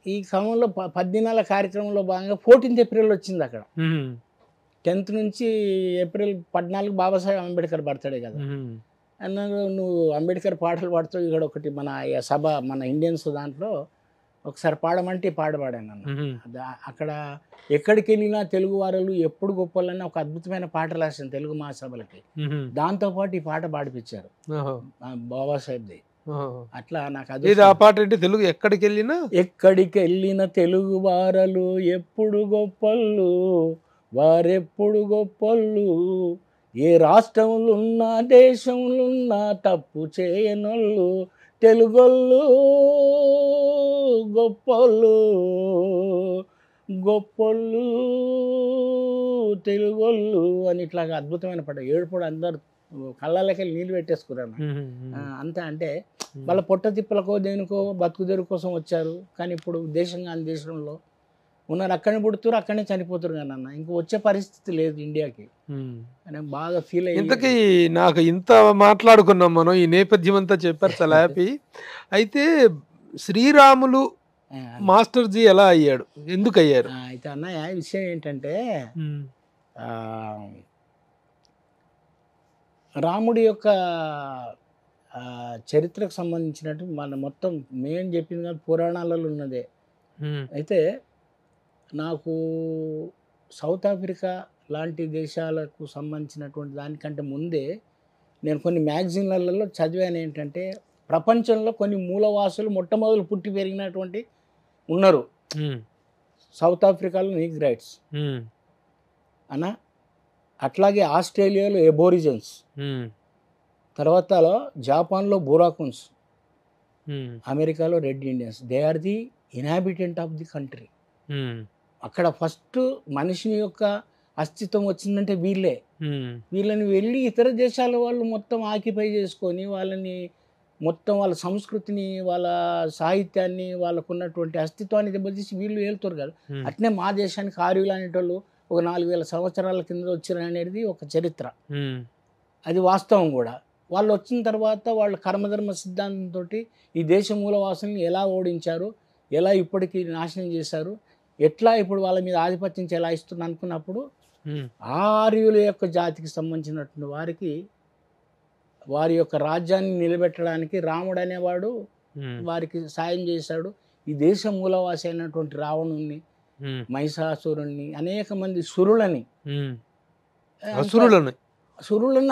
ఈ క్రమంలో 10 దినాల కార్యక్రమంలో భాగంగా 14th ఏప్రిల్ వచ్చింది. అక్కడ 10th నుంచి ఏప్రిల్ 14 బాబాసాహెబ్ అంబేద్కర్ బర్త్డే కదా అన్నారు. నువ్వు అంబేద్కర్ పాటలు పాడుతావు, ఇక్కడ ఒకటి మన సభ మన ఇండియన్స్ దాంట్లో ఒకసారి పాడమంటే పాట పాడాను అన్న. అక్కడ ఎక్కడికి వెళ్ళినా తెలుగు వారు ఎప్పుడు గొప్పలని ఒక అద్భుతమైన పాట రాశాను తెలుగు మహాసభలకి. దాంతోపాటు ఈ పాట పాడిపించారు బాబాసాహెబ్ది. అట్లా నాకు అది ఆ పాట ఏంటి తెలుగు ఎక్కడికి వెళ్ళిన తెలుగు వారలు ఎప్పుడు గొప్పళ్ళు, వారెప్పుడు గొప్పళ్ళు, ఏ రాష్ట్రములున్నా దేశములున్నా తప్పు చేయనోళ్ళు తెలుగోళ్ళు గొప్పోళ్ళు గొప్పోళ్ళు తెలుగోళ్ళు అని ఇట్లాగా అద్భుతమైన పాట. ఏడుపుడు అందరు కళ్ళకి నీళ్ళు పెట్టేసుకున్నాను. అంతే. అంటే వాళ్ళ పొట్ట తిప్పలకో దేనికో బతుకు తెరువు కోసం వచ్చారు, కానీ ఇప్పుడు దేశంగా అన్ని దేశంలో ఉన్నారు, అక్కడనే పుడుతున్నారు, అక్కడనే చనిపోతారు. కానీ అన్న ఇంక వచ్చే పరిస్థితి లేదు ఇండియాకి అని బాగా ఫీల్ అయ్యి. ఇంతకీ నాకు ఇంత మాట్లాడుకున్నాం మనం, ఈ నేపథ్యం అంతా చెప్పారు, చాలా హ్యాపీ. అయితే శ్రీరాములు మాస్టర్జీ ఎలా అయ్యాడు, ఎందుకు అయ్యారు? అయితే అన్నయ్య విషయం ఏంటంటే రాముడి యొక్క చరిత్రకు సంబంధించినట్టు మన మొత్తం మేము చెప్పింది కాదు, పురాణాలలో ఉన్నదే. అయితే నాకు సౌత్ ఆఫ్రికా లాంటి దేశాలకు సంబంధించినటువంటి దానికంటే ముందే నేను కొన్ని మ్యాగజైన్లలో చదివాను ఏంటంటే, ప్రపంచంలో కొన్ని మూలవాసులు మొట్టమొదలు పుట్టి పెరిగినటువంటి ఉన్నారు సౌత్ ఆఫ్రికాలో నీగ్రైట్స్ అన్న, అట్లాగే ఆస్ట్రేలియాలో ఎబోరిజన్స్, తర్వాత జపాన్లో బోరాకున్స్, అమెరికాలో red Indians. They are the inhabitant of the country. అక్కడ ఫస్ట్ మనిషిని యొక్క అస్తిత్వం వచ్చిందంటే వీళ్ళే. వీళ్ళని వెళ్ళి ఇతర దేశాల వాళ్ళు మొత్తం ఆక్యుపై చేసుకొని వాళ్ళని మొత్తం వాళ్ళ సంస్కృతిని, వాళ్ళ సాహిత్యాన్ని, వాళ్ళకు ఉన్నటువంటి అస్తిత్వాన్ని దెబ్బతీసి వీళ్ళు వెళ్తారు కదా. అట్నే మా దేశానికి ఆర్యులు అనేటోళ్ళు ఒక 4000 సంవత్సరాల కింద వచ్చారు అనేది ఒక చరిత్ర, అది వాస్తవం కూడా. వాళ్ళు వచ్చిన తర్వాత వాళ్ళ కర్మధర్మ సిద్ధాంతంతో ఈ దేశ మూలవాసుల్ని ఎలా ఓడించారు, ఎలా ఇప్పటికీ నాశనం చేశారు, ఎట్లా ఇప్పుడు వాళ్ళ మీద ఆధిపత్యం ఎలా ఇస్తుంది అనుకున్నప్పుడు ఆర్యుల యొక్క జాతికి సంబంధించినటువంటి వారికి వారి యొక్క రాజ్యాన్ని నిలబెట్టడానికి రాముడు అనేవాడు వారికి సాయం చేశాడు. ఈ దేశ మూలవాసి అయినటువంటి రావణుని, మహిషాసురుణ్ణి, అనేక మంది సురులని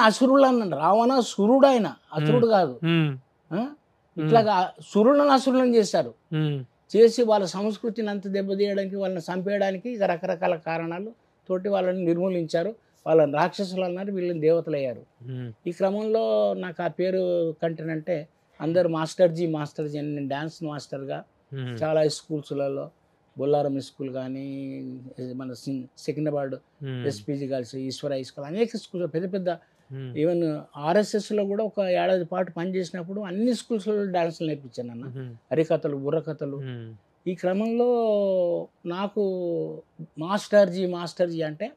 అసురులు అన్నాడు. రావణ సురుడు, ఆయన అసురుడు కాదు. ఇట్లాగా సురులను అసురులను చేశారు. చేసి వాళ్ళ సంస్కృతిని అంత దెబ్బతీయడానికి, వాళ్ళని చంపేయడానికి రకరకాల కారణాలు తోటి వాళ్ళని నిర్మూలించారు. వాళ్ళని రాక్షసులు అన్నారు, వీళ్ళని దేవతలు అయ్యారు. ఈ క్రమంలో నాకు ఆ పేరు కంటేనంటే అందరు మాస్టర్జీ మాస్టర్జీ అని, నేను డ్యాన్స్ మాస్టర్గా చాలా స్కూల్స్లలో, బొల్లారం స్కూల్ కానీ, మన సికింద్రాబాద్ ఎస్పీజీ గర్ల్స్, ఈశ్వర హై స్కూల్, అనేక స్కూల్స్, పెద్ద పెద్ద ఈవెన్ ఆర్ఎస్ఎస్లో కూడా ఒక ఏడాది పాటు పనిచేసినప్పుడు అన్ని స్కూల్స్లో డ్యాన్సులు నేర్పించాను అన్న, హరికథలు, బుర్రకథలు. ఈ క్రమంలో నాకు మాస్టర్జీ అంటే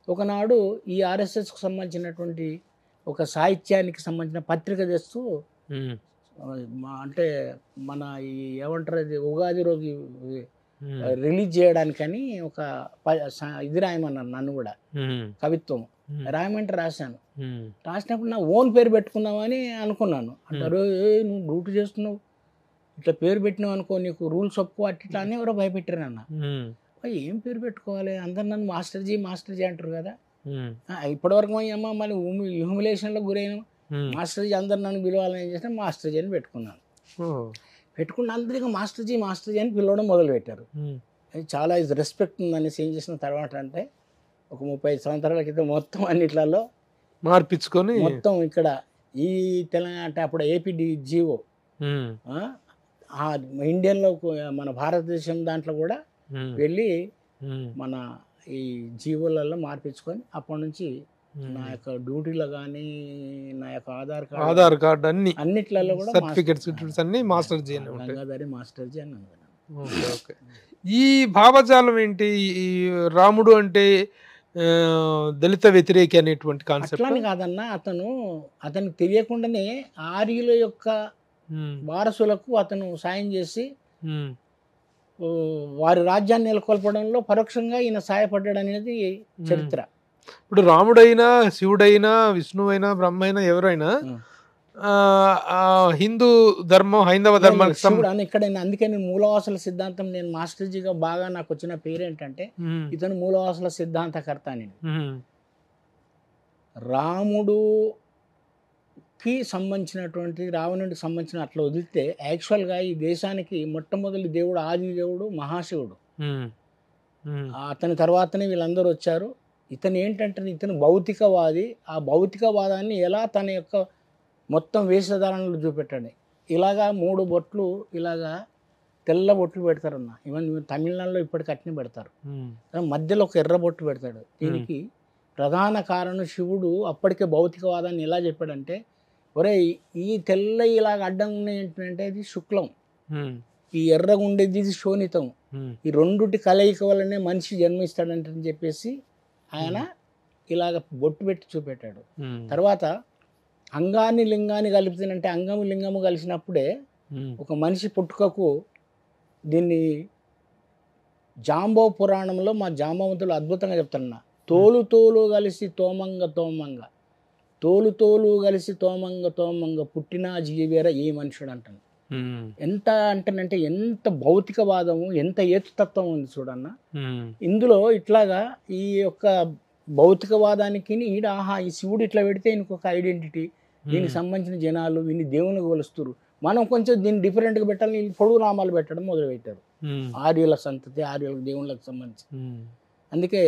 ఒకనాడు ఈ ఆర్ఎస్ఎస్కు సంబంధించినటువంటి ఒక సాహిత్యానికి సంబంధించిన పత్రిక తెస్తూ, అంటే మన ఈ ఏమంటారు అది ఉగాది రోజు రిలీజ్ చేయడానికని ఒక ఇది రాయమన్నాను, నన్ను కూడా కవిత్వం రాయమంటే రాశాను. రాసినప్పుడు నా ఓన్ పేరు పెట్టుకుందామని అనుకున్నాను. అంటారు, నువ్వు డ్యూటీ చేస్తున్నావు, ఇట్లా పేరు పెట్టినావు అనుకో, నీకు రూల్స్ ఒప్పుకో అట్లా అని ఎవరో భయపెట్టారు అన్న. ఏం పేరు పెట్టుకోవాలి, అందరు నన్ను మాస్టర్జీ అంటారు కదా. ఇప్పటివరకు అమ్మ మళ్ళీ హ్యూమిలేషన్లో గురైన మాస్టర్జీ అందరు నన్ను పిలవాలని ఏం చేస్తే మాస్టర్జీ అని పెట్టుకున్నాను. పెట్టుకున్న అందరికీ మాస్టర్జీ అని పిలవడం మొదలుపెట్టారు. చాలా రెస్పెక్ట్ ఉందనేసి ఏం చేసిన తర్వాత అంటే ఒక 35 సంవత్సరాల క్రితం మొత్తం అన్నిట్లలో మార్పించుకొని మొత్తం ఇక్కడ ఈ తెలంగాణ అంటే అప్పుడు ఏపీ జీవో ఇండియన్లో మన భారతదేశం దాంట్లో కూడా వెళ్ళి మన ఈ జీవోలలో మార్పించుకొని అప్పటి నుంచి నా యొక్క డ్యూటీలో కానీ, నా యొక్క ఆధార్ కార్డు అన్నిట్లలో కూడా సర్టిఫికెట్స్ అన్ని మాస్టర్జీ గంగాధరి మాస్టర్జీ అని ఓకే. ఈ భావజాలం ఏంటి? ఈ రాముడు అంటే దళిత వ్యతిరేకి అనేటువంటి కాన్సెప్ట్ అట్లాని కాదన్న, అతనికి తెలియకుండానే ఆర్యుల యొక్క వారసులకు అతను సాయం చేసి వారి రాజ్యాన్ని నెలకొల్పడంలో పరోక్షంగా ఈయన సహాయపడ్డాడు అనేది చరిత్ర. ఇప్పుడు రాముడైనా, శివుడైనా, విష్ణువైనా, బ్రహ్మైనా, ఎవరైనా హిందూ ధర్మం, హైందవ ధర్మానికి ఇక్కడ అందుకే నేను మూలవాసుల సిద్ధాంతం, నేను మాస్టర్జీగా బాగా నాకు వచ్చిన పేరు ఏంటంటే ఇతను మూలవాసుల సిద్ధాంతకర్త అని. రాముడుకి సంబంధించినటువంటి, రావణుడికి సంబంధించిన అట్లా వదిలితే యాక్చువల్గా ఈ దేశానికి మొట్టమొదటి దేవుడు, ఆది దేవుడు మహాశివుడు. అతని తర్వాతనే వీళ్ళందరూ వచ్చారు. ఇతను ఏంటంటే ఇతను భౌతికవాది. ఆ భౌతికవాదాన్ని ఎలా తన యొక్క మొత్తం వేషధారణలు చూపెట్టాడు. ఇలాగా 3 బొట్లు ఇలాగా తెల్ల బొట్లు పెడతారన్న. ఈవెన్ తమిళనాడులో ఇప్పటికి అట్నే పెడతారు. మధ్యలో ఒక ఎర్ర బొట్టు పెడతాడు. దీనికి ప్రధాన కారణం శివుడు అప్పటికే భౌతికవాదాన్ని ఎలా చెప్పాడంటే, ఒరే ఈ తెల్ల ఇలాగ అడ్డం ఉన్నాయి ఏంటంటే అది శుక్లం, ఈ ఎర్రగా ఉండేది ఇది శోణితం, ఈ రెండుటి కలయిక వల్లనే మనిషి జన్మిస్తాడంటే అని చెప్పేసి ఆయన ఇలాగ బొట్టు పెట్టి చూపెట్టాడు. తర్వాత అంగాన్ని లింగాన్ని కలిపితేనంటే అంగము లింగము కలిసినప్పుడే ఒక మనిషి పుట్టుకకు దీన్ని జాంబవ పురాణంలో మా జాంబవంతులు అద్భుతంగా చెప్తున్నా. తోలు తోలు కలిసి తోమంగ తోమంగ, తోలు తోలు కలిసి తోమంగ తోమంగ పుట్టిన జీవేర ఈ మనుషుడు అంటాను. ఎంత అంటేనంటే ఎంత భౌతికవాదము, ఎంత ఏతుతత్వం ఉంది చూడన్న ఇందులో. ఇట్లాగా ఈ యొక్క భౌతికవాదానికి ఈడ ఆహా ఈ శివుడు ఇట్లా పెడితే ఇంకొక ఐడెంటిటీ, దీనికి సంబంధించిన జనాలు వీన్ని దేవునికి కొలుస్తారు, మనం కొంచెం దీన్ని డిఫరెంట్గా పెట్టాలని పొడుగు నామాలు పెట్టడం మొదలుపెట్టారు. ఆర్యుల సంతతి, ఆర్యులకు దేవుళ్ళకి సంబంధించి. అందుకే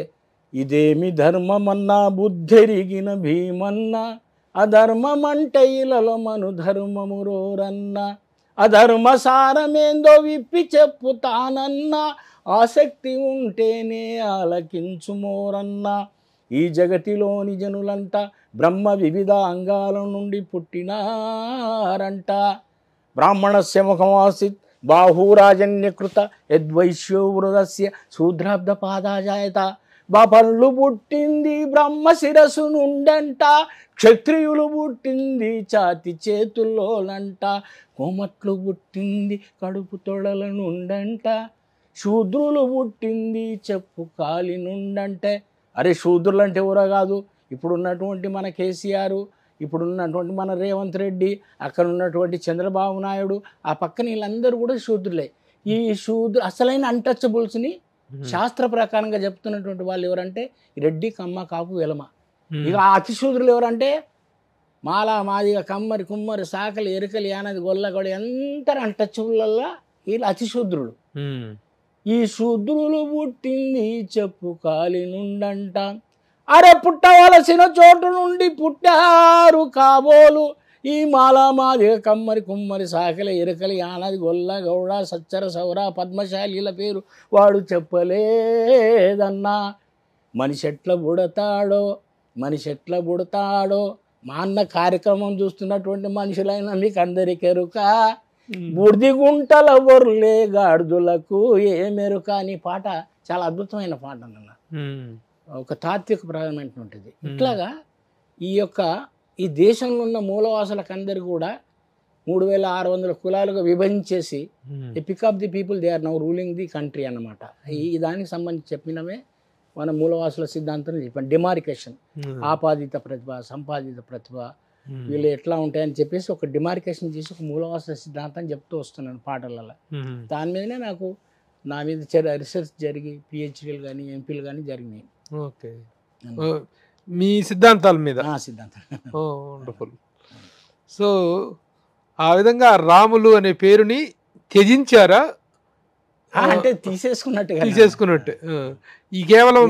ఇదేమి ధర్మమన్నా బుద్ధెరిగిన భీమన్నా, అధర్మమంటే ఇలలో మను ధర్మమురోరన్నా, అధర్మ సారమేందో విప్పి చెప్పుతానన్నా, ఆసక్తి ఉంటేనే ఆలకించుమోరన్నా. ఈ జగతిలోని జనులంతా బ్రహ్మ వివిధ అంగాల నుండి పుట్టినారంట. బ్రాహ్మణస్య ముఖమాసిత్ బాహూరాజన్యకృత యద్వైశ్యో వృదస్య శూద్రాబ్ద పాదాజాయత. బాపళ్ళు పుట్టింది బ్రహ్మ శిరస్సు నుండంట, క్షత్రియులు పుట్టింది ఛాతి చేతుల్లోనంట, కోమట్లు పుట్టింది కడుపు తొడల నుండంట, శూద్రులు పుట్టింది చెప్పు కాలి నుండంటే. అరే శూద్రులు అంటే ఎవరో కాదు, ఇప్పుడున్నటువంటి మన కేసీఆర్, ఇప్పుడున్నటువంటి మన రేవంత్ రెడ్డి, అక్కడ ఉన్నటువంటి చంద్రబాబు నాయుడు, ఆ పక్కన వీళ్ళందరూ కూడా శూద్రులే. ఈ అసలైన అన్టచబుల్స్ని శాస్త్ర ప్రకారంగా చెప్తున్నటువంటి వాళ్ళు ఎవరంటే రెడ్డి, కమ్మ, కాపు, వెలమ. ఇక అతి శూద్రులు ఎవరంటే మాల, మాదిగ, కమ్మరి, కుమ్మరి, సాకలి, ఎరుకలి, యానది, గొల్లగొడ అందరు అన్టచబుల్లా వీళ్ళు అతి శూద్రులు. ఈ శూద్రులు పుట్టింది చెప్పు కాలి నుండంట. అరే పుట్టవలసిన చోటు నుండి పుట్టారు కాబోలు, ఈ మాల, మాదిగ, కమ్మరి, కుమ్మరి, సాకలి, ఎరుకలి, యానది, గొల్ల, గౌడ, సచ్చర, సౌర, పద్మశాలీల పేరు వాడు చెప్పలేదన్నా. మనిషి ఎట్లా పుడతాడో, మనిషి ఎట్లా పుడతాడో మా అన్న కార్యక్రమం చూస్తున్నటువంటి మనుషులైన మీకు అందరికెరుక. బుడిది గుంటల బొర్లే గాడిదలకు ఏమెరుక అని పాట చాలా అద్భుతమైన పాట అన్న. ఒక తాత్విక ప్రాధాన్యత ఉంటుంది. ఇట్లాగా ఈ దేశంలో ఉన్న మూలవాసులకు అందరు కూడా 3600 కులాలుగా విభజించేసి the pick of the people they are now ruling the country అన్నమాట. ఈ దానికి సంబంధించి చెప్పినవే మన మూలవాసుల సిద్ధాంతం చెప్పాను. డిమార్కేషన్, ఆపాదిత ప్రతిభ, సంపాదిత ప్రతిభ, వీళ్ళు ఎట్లా ఉంటాయని చెప్పేసి ఒక డిమార్కేషన్ చేసి ఒక మూలవాసుల సిద్ధాంతం చెప్తూ వస్తున్నాను పాటలలో. దాని మీదనే నాకు నా మీద రీసెర్చ్ జరిగి పిహెచ్డీలు కానీ ఎంపీలు కానీ జరిగినాయి. ఓకే, మీ సిద్ధాంతాల మీద. సిద్ధాంతం. వండర్ఫుల్. సో ఆ విధంగా రాములు అనే పేరుని త్యజించారా అంటే తీసేసుకున్నట్టు ఈ కేవలం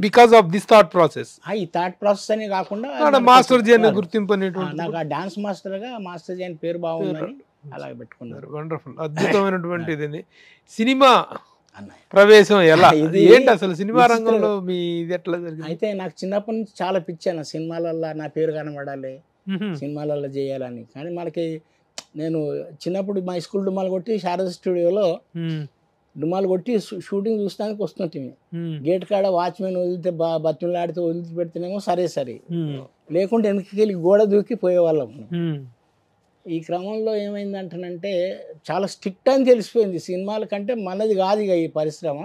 because of this thought process? ఈ థాట్ ప్రాసెస్ అనే కాకుండా మాస్టర్ జీ అనే గుర్తింపు అనేటువంటి నాకు ఆ డాన్స్ మాస్టర్గా మాస్టర్ జీ అని పేరు బాగుందని అలాగే పెట్టుకున్నారు. వండర్ఫుల్, అద్భుతమైనటువంటి ఇది. సినిమా ప్రవేశం ఎలా, ఏంటి అసలు సినిమా రంగంలో మీ ఇది ఎట్లా జరిగింది? అయితే నాకు చిన్నప్పటి నుంచి చాలా పిచ్చాను సినిమాలల్లో నా పేరు కనబడాలి, సినిమాలలో చేయాలని. కానీ మనకి నేను చిన్నప్పుడు మా స్కూల్ డుమ్మాలు కొట్టి శారద స్టూడియోలో డుమ్మాలు కొట్టి షూటింగ్ చూస్తానికి వస్తుంటుంది. గేట్ కాడ వాచ్మెన్ వదిలితే బతులాడితే వదిలి పెడితేనేమో సరే సరే, లేకుంటే వెనక్కి గోడ దూకి పోయేవాళ్ళం. ఈ క్రమంలో ఏమైందంటేనంటే చాలా స్ట్రిక్ట్ అని తెలిసిపోయింది. సినిమాల కంటే మనది కాదు ఇక ఈ పరిశ్రమ,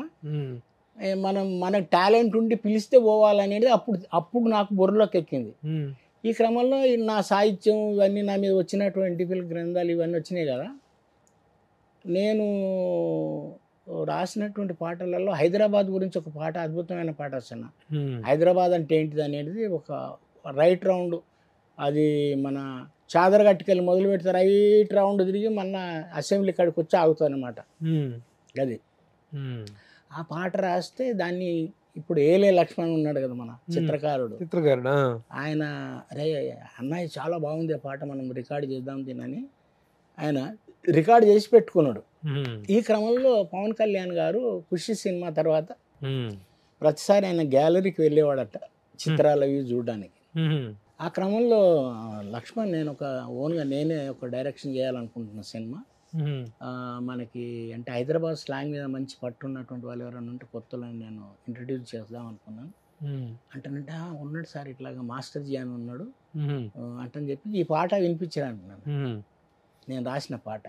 మనకు టాలెంట్ ఉండి పిలిస్తే పోవాలనేది అప్పుడు నాకు బుర్రలోకి ఎక్కింది. ఈ క్రమంలో నా సాహిత్యం ఇవన్నీ నా మీద వచ్చినటువంటి గ్రంథాలు ఇవన్నీ వచ్చినాయి కదా. నేను రాసినటువంటి పాటలలో హైదరాబాద్ గురించి ఒక పాట, అద్భుతమైన పాట వచ్చిన. హైదరాబాద్ అంటే ఏంటిది అనేది ఒక రైట్ రౌండ్, అది మన చాదరగట్టుకెళ్ళి మొదలు పెడితే రైట్ రౌండ్ తిరిగి మన అసెంబ్లీ కాడికి వచ్చి ఆగుతాయి అన్నమాట. అది ఆ పాట రాస్తే దాన్ని ఇప్పుడు ఏలే లక్ష్మణ్ ఉన్నాడు కదా మన చిత్రకారుడు, ఆయన అరే అన్నయ్య చాలా బాగుంది ఆ పాట, మనం రికార్డ్ చేద్దాం దీనని ఆయన రికార్డ్ చేసి పెట్టుకున్నాడు. ఈ క్రమంలో పవన్ కళ్యాణ్ గారు ఖుషి సినిమా తర్వాత ప్రతిసారి ఆయన గ్యాలరీకి వెళ్ళేవాడట చిత్రాలు అవి చూడడానికి. ఆ క్రమంలో లక్ష్మణ్ నేను నేనే ఒక డైరెక్షన్ చేయాలనుకుంటున్న సినిమా, మనకి అంటే హైదరాబాద్ స్లాంగ్ మీద మంచి పట్టు ఉన్నటువంటి వాళ్ళు ఎవరైనా ఉంటే కొత్తలో నేను ఇంట్రడ్యూస్ చేద్దాం అనుకున్నాను. అంటే ఉన్నాడు సార్ ఇట్లాగా మాస్టర్ జీ అని ఉన్నాడు అంటని చెప్పి ఈ పాట వినిపించాడు అంటున్నాను. నేను రాసిన పాట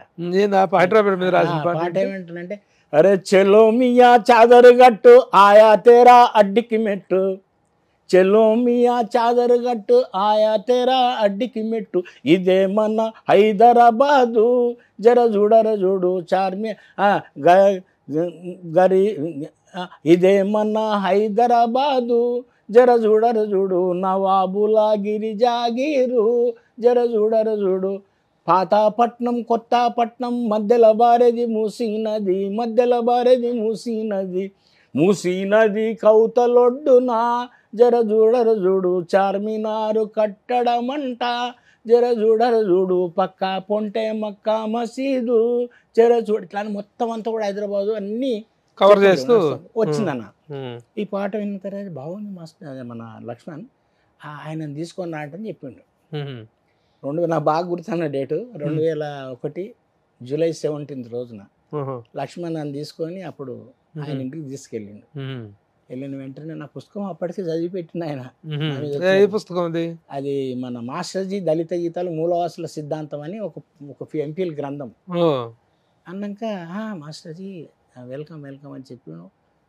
ఏమంటానంటే అరే చెలో మియా చాదర్ గట్టు ఆయా తేరా అడ్డికి మెట్టు, చెలో మియా చాదర్ గట్టు ఆయా తేరా అడ్డికి మెట్టు, ఇదే మన హైదరాబాదు జర చూడర చూడు చార్మి గరి, ఇదే మన హైదరాబాదు జర చూడర చూడు నవాబులా గిరి జాగీరు జర చూడర చూడు, పాతాపట్నం కొత్తపట్నం మధ్యల బారేది మూసీ నది, మధ్యల బారేది మూసీ నది, మూసీ నది కౌతలొడ్డున జర చూడర చూడు చార్మినారు కట్టడమంట జర చూడర చూడు, పక్క పొంటే మక్కా మసీదు జర చూడు, ఇట్లా మొత్తం అంతా కూడా హైదరాబాదు అన్ని కవర్ చేస్తూ వచ్చిందన్న. ఈ పాట విన్న తర్వాత బాగుంది మాస్టర్ మన లక్ష్మణ్ ఆయన తీసుకొని రాటని చెప్పిండు. నాకు బాగా గుర్తున్న డేటు 2001 జూలై 17 రోజున లక్ష్మణ్ నన్ను తీసుకొని అప్పుడు ఆయన ఇంటికి తీసుకెళ్ళిండు. వెళ్ళిన వెంటనే నా పుస్తకం అప్పటికి చదివి పెట్టిన ఆయన. పుస్తకం అది మన మాస్టర్జీ దళిత గీతాలు మూలవాసుల సిద్ధాంతం అని ఒక ఎంపీఎల్ గ్రంథం. అన్నాక మాస్టర్జీ వెల్కమ్ వెల్కమ్ అని చెప్పాను.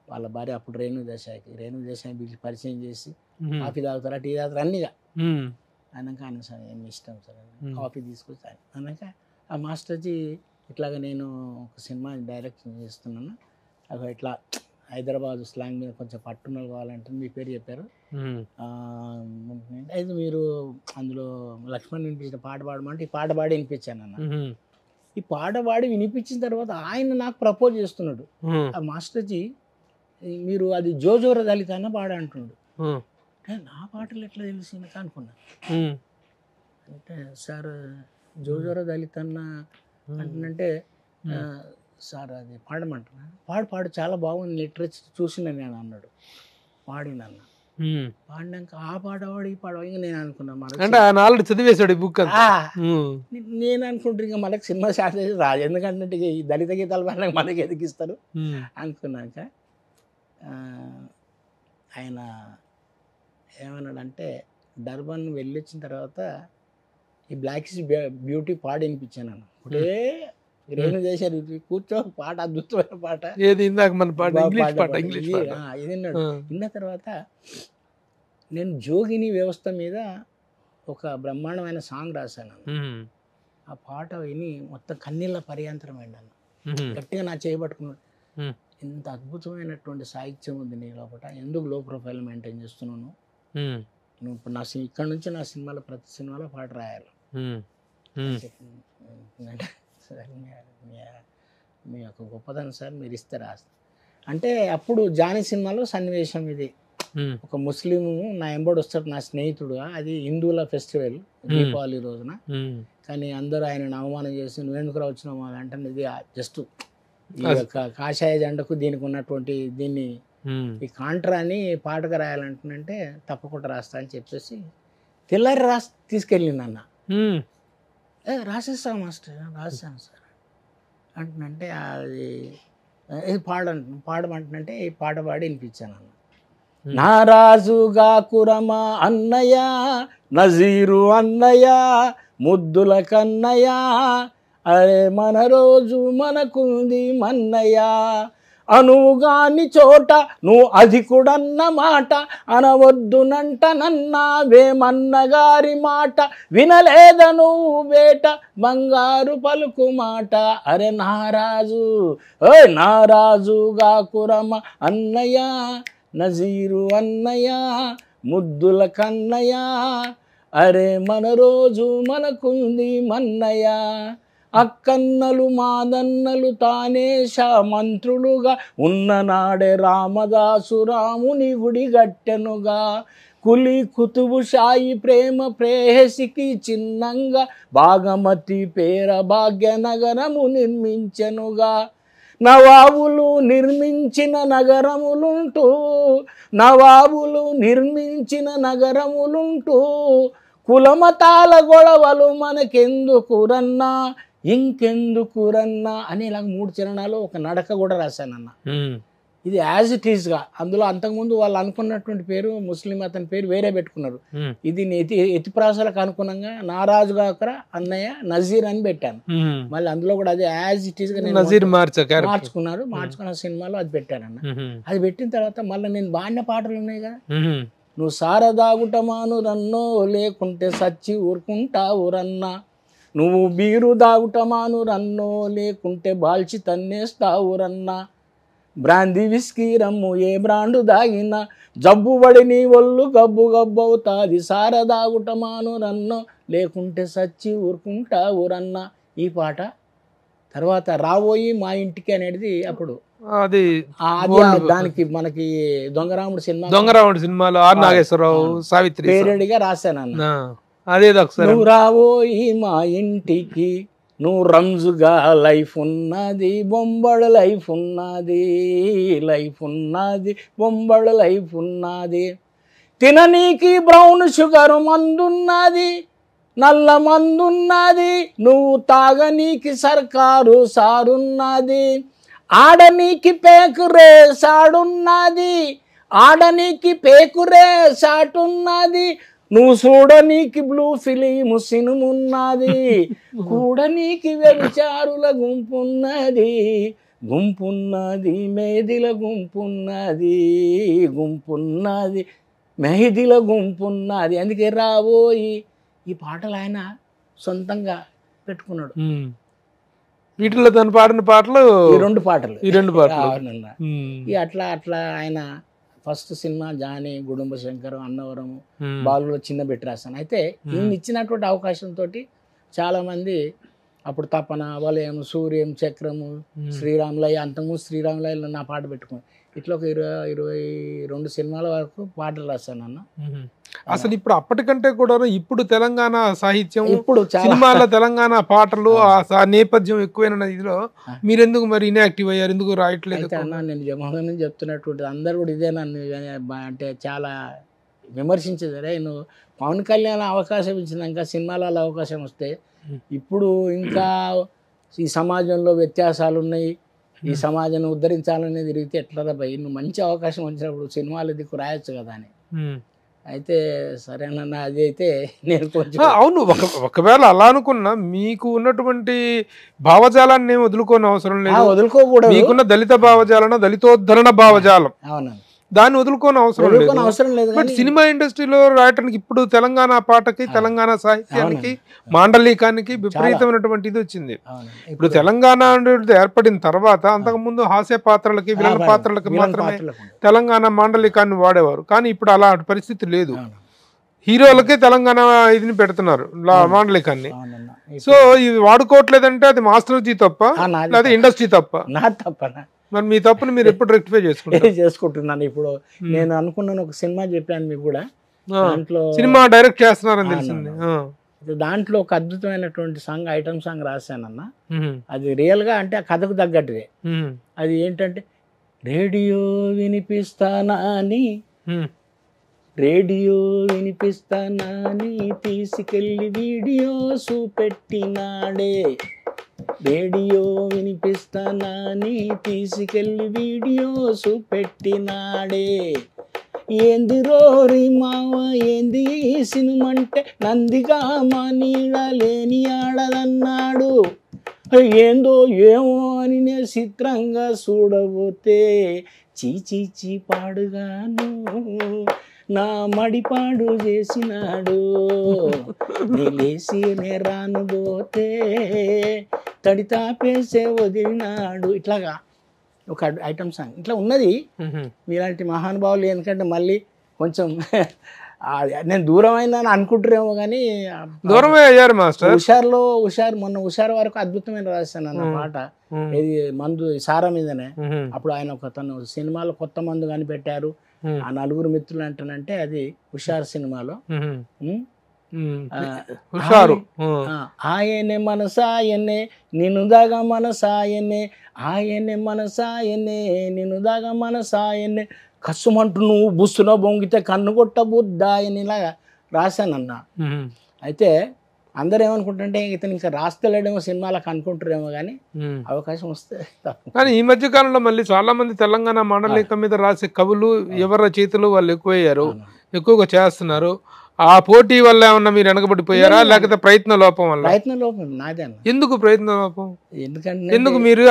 వాళ్ళ భార్య అప్పుడు రేణు దేశాయి పిలిచి పరిచయం చేసి కాఫీ తాగుతారా టీ తాగుతారా అన్నీగా అన్నాక ఆయన సార్ ఏమి ఇష్టం సార్ కాఫీ తీసుకొచ్చి అన్నాక ఆ మాస్టర్జీ ఇట్లాగా నేను ఒక సినిమా డైరెక్షన్ చేస్తున్నాను, అవి ఇట్లా హైదరాబాద్ స్లాంగ్ మీద కొంచెం పట్టునలు కావాలంటే మీ పేరు చెప్పారు, అయితే మీరు అందులో లక్ష్మణ్ వినిపించిన పాట పాడమంటే ఈ పాట పాడి వినిపించాను అన్న. ఈ పాట పాడి వినిపించిన తర్వాత ఆయన నాకు ప్రపోజ్ చేస్తున్నాడు, ఆ మాస్టర్జీ మీరు అది జోజోర దళిత అన్న పాడ అంటున్నాడు. నా పాటలు ఎట్లా తెలిసింది అనుకున్నా. అంటే సార్ జోజోర దళిత అన్న అంటున్నంటే సార్ అది పాడమంటున్నా, పాడు చాలా బాగుంది లిటరేచర్ చూసిన నేను అన్నాడు. పాడినన్న పాడినాక ఆ పాట పాడు ఈ పాట ఇంకా నేను అనుకున్నా ఆల్రెడీ చదివేశాడు ఈ బుక్. నేను అనుకుంటే ఇంకా మనకు సినిమా స్టార్ట్ చేసి రాదు, ఎందుకంటే ఈ దళిత గీతాలు పాడినాక మనకి ఎదిగిస్తారు అనుకున్నాక ఆయన ఏమన్నాడంటే డర్బన్ వెళ్ళొచ్చిన తర్వాత ఈ బ్లాక్ ఇస్ బ్యూటీ పాట వినిపించాను అన్న. ఇప్పుడే రేణు చేశారు కూర్చో పాట అద్భుతమైన పాట ఇది విన్నాడు. విన్న తర్వాత నేను జోగిని వ్యవస్థ మీద ఒక బ్రహ్మాండమైన సాంగ్ రాశాను. ఆ పాట విని మొత్తం కన్నీళ్ళ పర్యాంతరం అయింది అన్న. గట్టిగా నా చేయబట్టుకున్నాడు, ఇంత అద్భుతమైనటువంటి సాహిత్యం ఉంది నీ లోపల, ఎందుకు లో ప్రొఫైల్ మెయింటైన్ చేస్తున్నాను నువ్వు, ఇప్పుడు నా ఇక్కడ నుంచి నా సినిమాలో ప్రతి సినిమాలో పాట రాయాలి. మీ యొక్క గొప్పదనం సార్ మీరు ఇస్తే రాస్తా అంటే. అప్పుడు జానీ సినిమాలో సన్నివేశం ఇది, ఒక ముస్లిం నా ఎంబడి వస్తాడు నా స్నేహితుడుగా, అది హిందువుల ఫెస్టివల్ దీపావళి రోజున, కానీ అందరూ ఆయన అవమానం చేసి నువ్వెందుకు వచ్చినావు అంటే ఇది జస్ట్ ఈ యొక్క కాషాయ జెండకు దీనికి ఉన్నటువంటి దీన్ని ఈ కాంట్రాని పాటగా రాయాలంటుందంటే తప్పకుండా రాస్తా అని చెప్పేసి తెల్లారి తీసుకెళ్ళింది అన్న. రాసేస్తా మాస్టర్ రాసాను సార్ అంటున్నంటే అది పాడమంటుంటే ఈ పాట పాడి వినిపించాను అన్న. నారాజుగా కురమా అన్నయ్య నజీరు అన్నయ్య ముద్దుల కన్నయ్య, అరే మన రోజు మనకుంది మన్నయ్య, అనువుగాని చోట నువ్వు అధికుడన్న మాట అనవద్దునంట నన్నా వేమన్నగారి మాట వినలేద నువ్వు బేట బంగారు పలుకు మాట, అరే నారాజు ఓయ్ నారాజుగా కురమ అన్నయ్య నజీరు అన్నయ్య ముద్దుల కన్నయ్య, అరే మన రోజు మనకుంది మన్నయ్య, అక్కన్నలు మాదన్నలు తానేశ మంత్రులుగా ఉన్ననాడే రామదాసు రాముని గుడి గట్టెనుగా కులి కుతుబు షాయి ప్రేమ ప్రేయసికి చిన్నంగా భాగమతి పేర భాగ్యనగరము నిర్మించెనుగా నవాబులు నిర్మించిన నగరములుంటూ కులమతాల గొడవలు మనకెందుకురన్నా ఇంకెందుకురన్నా అని ఇలా 3 చరణాలు ఒక నడక కూడా రాశానన్న. ఇది యాజ్ ఇట్ ఈస్గా. అందులో అంతకుముందు వాళ్ళు అనుకున్నటువంటి పేరు ముస్లిం అతని పేరు వేరే పెట్టుకున్నారు. ఇది ఎతిప్రాసాలకు అనుగుణంగా నారాజు గాకర అన్నయ్య నజీర్ అని పెట్టాను. మళ్ళీ అందులో కూడా అది యాజ్ ఇట్ ఈస్గా మార్చుకున్న సినిమాలో అది పెట్టానన్న. అది పెట్టిన తర్వాత మళ్ళీ నేను బాడిన పాటలు ఉన్నాయి కదా, నువ్వు సారదాగుటమాను రన్నో లేకుంటే సచ్చి ఊరుకుంటావు రన్నా, నువ్వు బీరు దాగుటమాను రన్నో లేకుంటే బాల్చి తన్నేస్తావు రన్నా, బ్రాంది విస్కీ రమ్ము ఏ బ్రాండు దాగినా జబ్బు పడి నీ ఒళ్ళు గబ్బు గబ్బవుతాది, సారదాగుటమాను రన్నో లేకుంటే సచ్చి ఊరుకుంటావు రన్నా. ఈ పాట తర్వాత రాబోయి మా ఇంటికి అనేది అప్పుడు అది దానికి మనకి దొంగరాముడు సినిమాలో ఆర్ నాగేశ్వరరావు సావిత్రి పేరెడిగా రాశానన్న. నువ్వు రాబోయి మా ఇంటికి నువ్వు రంజుగా లైఫ్ ఉన్నది బొంబడు లైఫ్ ఉన్నది బొంబడు లైఫ్ ఉన్నది, తిననీకి బ్రౌన్ షుగర్ మందున్నది నల్ల మందున్నది, నువ్వు తాగనీకి సర్కారు సారున్నది, ఆడనీకి పేకురే సాటున్నది, నువ్వు చూడనీకి బ్లూ ఫిలిం సినిమున్నది, కూడనీకి వ్యభిచారుల గుంపున్నది మెహదీల గుంపున్నది మెహదీల గుంపున్నది. అందుకే రాబోయి ఈ పాటలు ఆయన సొంతంగా పెట్టుకున్నాడు. వీటిలో తను పాడిన పాటలు ఈ రెండు పాటలు అట్లా ఆయన first cinema Johnny, Gudumba Shankar, Annavaram, బాలులో చిన్న పెట్టి రాశాను. అయితే ఈయన ఇచ్చినటువంటి అవకాశంతో చాలామంది అప్పుడు తపన, వలయం, సూర్యం, చక్రము, శ్రీరాములయ్య, అంతకుముందు శ్రీరాములయ్యలో నా పాట పెట్టుకున్నాను. ఇట్లా ఒక 22 సినిమాల వరకు పాటలు రాశాను అన్న. అసలు ఇప్పుడు అప్పటికంటే కూడా ఇప్పుడు తెలంగాణ సాహిత్యం, ఇప్పుడు సినిమాల తెలంగాణ పాటలు ఆ నేపథ్యం ఎక్కువైన ఇదిలో మీరెందుకు మరి ఇన్యాక్టివ్ అయ్యారు, ఎందుకు రాయట్లేదు అన్న? నేను జమహన్ నుంచి అందరు కూడా ఇదే నన్ను అంటే చాలా విమర్శించేది. రే నువ్వు పవన్ కళ్యాణ్ అవకాశం ఇచ్చినాక సినిమాలలో అవకాశం వస్తే ఇప్పుడు ఇంకా ఈ సమాజంలో వ్యత్యాసాలు ఉన్నాయి, ఈ సమాజాన్ని ఉద్ధరించాలని తిరిగితే ఎట్లా భయ్, నువ్వు మంచి అవకాశం వచ్చినప్పుడు సినిమాలు దిక్కు రాయొచ్చు కదా అని. అయితే సరేనన్నా, అది అయితే నేను కొంచెం అవును. ఒకవేళ అలా అనుకున్నా మీకు ఉన్నటువంటి భావజాలాన్ని ఏమి వదులుకోని అవసరం లేదు, వదులుకోకూడదు. మీకున్న దళిత భావజాలం, దళితోద్ధరణ భావజాలం, అవునండి, దాన్ని వదులుకోని అవసరం లేదు. బట్ సినిమా ఇండస్ట్రీలో రాయటానికి ఇప్పుడు తెలంగాణ పాటకి, తెలంగాణ సాహిత్యానికి, మాండలికానికి విపరీతమైనటువంటి ఇది వచ్చింది. ఇప్పుడు తెలంగాణ ఏర్పడిన తర్వాత అంతకుముందు హాస్య పాత్రలకి, విలన్ పాత్రలకి మాత్రమే తెలంగాణ మాండలికాన్ని వాడేవారు. కానీ ఇప్పుడు అలాంటి పరిస్థితి లేదు. హీరోలకే తెలంగాణ ఇదిని పెడుతున్నారు మాండలికాన్ని. సో ఇవి వాడుకోవట్లేదంటే అది మాస్టర్జీ తప్ప, లేదా ఇండస్ట్రీ తప్ప? నా తప్పనా? మరి మీ తప్పుని మీరు ఎప్పుడు రెక్టిఫై చేసుకుంటున్నాను. ఇప్పుడు నేను అనుకున్నాను, ఒక సినిమా చెప్పాను మీకు కూడా, దాంట్లో సినిమా డైరెక్ట్ చేస్తున్నారని తెలిసింది. దాంట్లో ఒక అద్భుతమైనటువంటి సాంగ్, ఐటమ్ సాంగ్ రాశానన్న. అది రియల్ గా అంటే ఆ కథకు తగ్గట్టువే. అది ఏంటంటే, రేడియో వినిపిస్తానని తీసుకెళ్ళి వీడియో చూపెట్టినాడే, రేడియో వినిపిస్తానని తీసుకెళ్ళి వీడియో చూపెట్టినాడే, ఏంది రోరి మావ ఏంది ఈ సినిమంటే నందిగా మా నీడ లేని ఆడదన్నాడు, ఏందో ఏమో అని నేను చిత్రంగా చూడబోతే చీ పాడుగాను నా మడిపాడు చేసినాడు, నిలేసి నేరాను పోతే తడితాపేసే వదిలినాడు. ఇట్లాగా ఒక ఐటమ్ సాంగ్ ఇట్లా ఉన్నది. మీలాంటి మహానుభావులు ఎందుకంటే మళ్ళీ కొంచెం నేను దూరం అయిందని అనుకుంటారేమో కానీ దూరమే అయ్యారు మాస్టర్. మొన్న హుషారు వరకు అద్భుతమైన రాశాను అన్న పాట. ఇది మందు సారా మీదనే. అప్పుడు ఆయన తను సినిమాలో కొత్త మందు కనిపెట్టారు, ఆ నలుగురు మిత్రులు అంటానంటే అది హుషారు సినిమాలో. ఆయనే మనసాయనే నిన్ను దాగా మనసాయనే, ఆయనే మనసాయనే నిన్ను దాగా మనసాయనే, కసుమంటూ నువ్వు బుస్సులో బొంగితే కన్ను కొట్ట బుద్ధాయనిలాగా రాశానన్న. అయితే అందరు ఏమనుకుంటుంటే ఇతను ఇంకా రాస్తలేడేమో సినిమాలకు అనుకుంటారేమో కానీ అవకాశం వస్తే. కానీ ఈ మధ్య కాలంలో మళ్ళీ చాలా మంది తెలంగాణ మాండలికం మీద రాసే కవులు ఎవరి రచయితలు వాళ్ళు ఎక్కువయ్యారు, ఎక్కువగా చేస్తున్నారు. ఆ పోటీ వల్ల ఏమన్నా మీరు వెనకబడిపోయారా లేకపోతే ప్రయత్న లోపం వల్ల? ప్రయత్న లోపం నాదే అన్న. ఎందుకు ప్రయత్న లోపం? ఎందుకు మీరు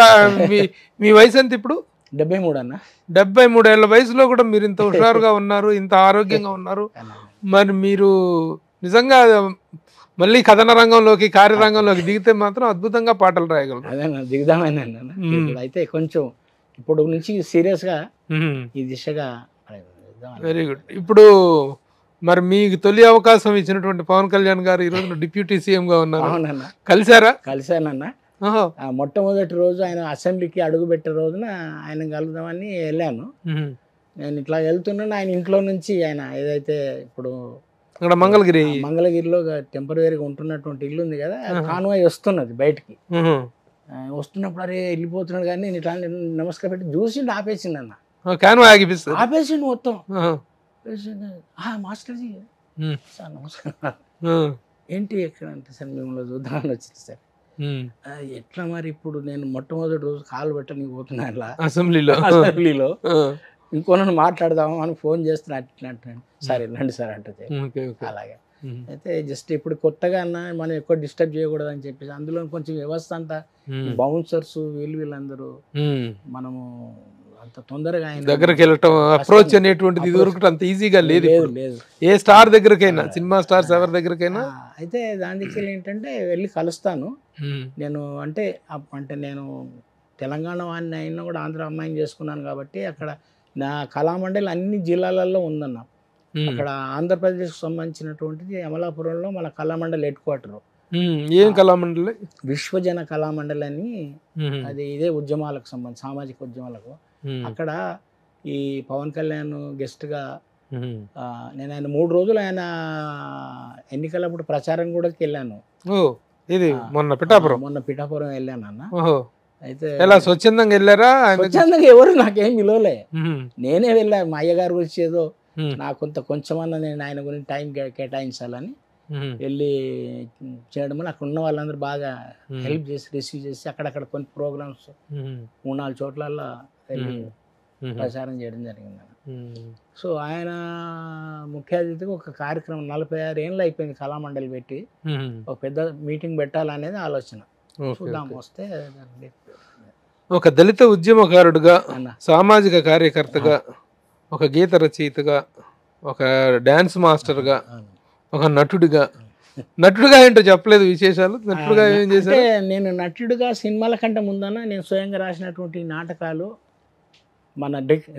మీ వయసు ఎంత ఇప్పుడు? 73 అన్న. 73 ఏళ్ల వయసులో కూడా మీరు ఇంత హుషారుగా ఉన్నారు, ఇంత ఆరోగ్యంగా ఉన్నారు. మరి మీరు నిజంగా మళ్ళీ కథన రంగంలోకి కార్యరంగంలోకి దిగితే మాత్రం అద్భుతంగా పాటలు రాయగలరు. అదే దిగుదామని అయితే కొంచెం ఇప్పుడు నుంచి సీరియస్ గా ఈ దిశగా. Very good. ఇప్పుడు మరి మీకు తొలి అవకాశం ఇచ్చినటువంటి పవన్ కళ్యాణ్ గారు ఈ రోజు డిప్యూటీ సీఎం గా ఉన్నారు. అవునన్నా. కలిసారా? కలిసానన్నా. మొట్టమొదటి రోజు ఆయన అసెంబ్లీకి అడుగు పెట్టే రోజున ఆయన కలుద్దామని వెళ్ళాను. నేను ఇట్లా వెళ్తున్నాను, ఆయన ఇంట్లో నుంచి ఆయన ఏదైతే ఇప్పుడు మంగళగిరిలో టెంపరీగా ఉంటున్నటువంటి ఇల్లు ఉంది కదా, కాన్వాయ్ వస్తున్నది బయటికి. వస్తున్నప్పుడు అరే వెళ్ళిపోతున్నాడు కానీ నేను ఇట్లా నమస్కారం పెట్టి చూసిండు, ఆపేసిండు అన్న. ఆపేసిండు మొత్తం. మాస్టర్జీ సార్ నమస్కారం, ఏంటి ఎక్కడ అంటే సార్ మిమ్మల్ని చూద్దామని వచ్చింది సార్. ఎట్లా మరి ఇప్పుడు నేను మొట్టమొదటి రోజు కాలు పెట్టడానికి పోతున్నా ఇలా అసెంబ్లీలో ఇంకొనను మాట్లాడదాము అని ఫోన్ చేస్తున్నా అట్లా అంటున్నాను. సరే రండి సార్ అంటే అలాగే. అయితే జస్ట్ ఇప్పుడు కొత్తగా అన్న మనం ఎక్కువ డిస్టర్బ్ చేయకూడదు అని చెప్పేసి అందులో కొంచెం వ్యవస్థ అంతా బౌన్సర్స్ వీళ్ళందరూ మనము అంత తొందరగా ఆయన దగ్గరికి వెళ్ళటం అప్రోచ్ అనేటువంటిది ఇదివరకు అంత ఈజీగా లేదు. ఏ స్టార్ దగ్గరకైనా, సినిమా స్టార్స్ ఎవరి దగ్గరకైనా. అయితే దాని దగ్గర ఏంటంటే వెళ్ళి కలుస్తాను నేను. అంటే నేను తెలంగాణ వాడిని అయినా కూడా ఆంధ్ర అమ్మాయిని చేసుకున్నాను కాబట్టి అక్కడ నా కళామండలి అన్ని జిల్లాలలో ఉందన్న. అక్కడ ఆంధ్రప్రదేశ్కి సంబంధించినటువంటిది అమలాపురంలో మన కళామండలి హెడ్ క్వార్టర్. ఏం కళామండలి? విశ్వజన కళామండలి అని. అది ఇదే ఉద్యమాలకు సంబంధించి సామాజిక ఉద్యమాలకు. అక్కడ ఈ పవన్ కళ్యాణ్ గెస్ట్గా నేను ఆయన 3 రోజులు ఆయన ఎన్నికలప్పుడు ప్రచారం కూడా వెళ్ళాను. మొన్న పిఠాపురం వెళ్ళాను అన్న. అయితే స్వచ్ఛందంగా వెళ్ళారా? స్వచ్ఛందంగా ఎవరు నాకేం విలువలే, నేనే వెళ్ళా. మా అయ్యగారి గురించి ఏదో నాకు కొంచెమన్నా నేను ఆయన గురించి టైం కేటాయించాలని వెళ్ళి చేయడం వల్ల అక్కడ ఉన్న వాళ్ళందరూ బాగా హెల్ప్ చేసి రిసీవ్ చేసి అక్కడక్కడ కొన్ని ప్రోగ్రామ్స్ 3-4 చోట్లలో వెళ్ళి ప్రచారం చేయడం జరిగింది. సో ఆయన ముఖ్య అతిథిగా ఒక కార్యక్రమం 46 ఏళ్ళు అయిపోయింది కళామండలి పెట్టి ఒక పెద్ద మీటింగ్ పెట్టాలనేది ఆలోచన. చూద్దాం వస్తే. ఒక దళిత ఉద్యమకారుడుగా, సామాజిక కార్యకర్తగా, ఒక గీత రచయితగా, ఒక డాన్స్ మాస్టర్గా, ఒక నటుడిగా ఏంటో చెప్పలేదు విశేషాలు. నటుడుగా ఏం చేశారు? నేను నటుడిగా సినిమాల కంటే ముందన్న నేను స్వయంగా రాసినటువంటి నాటకాలు మన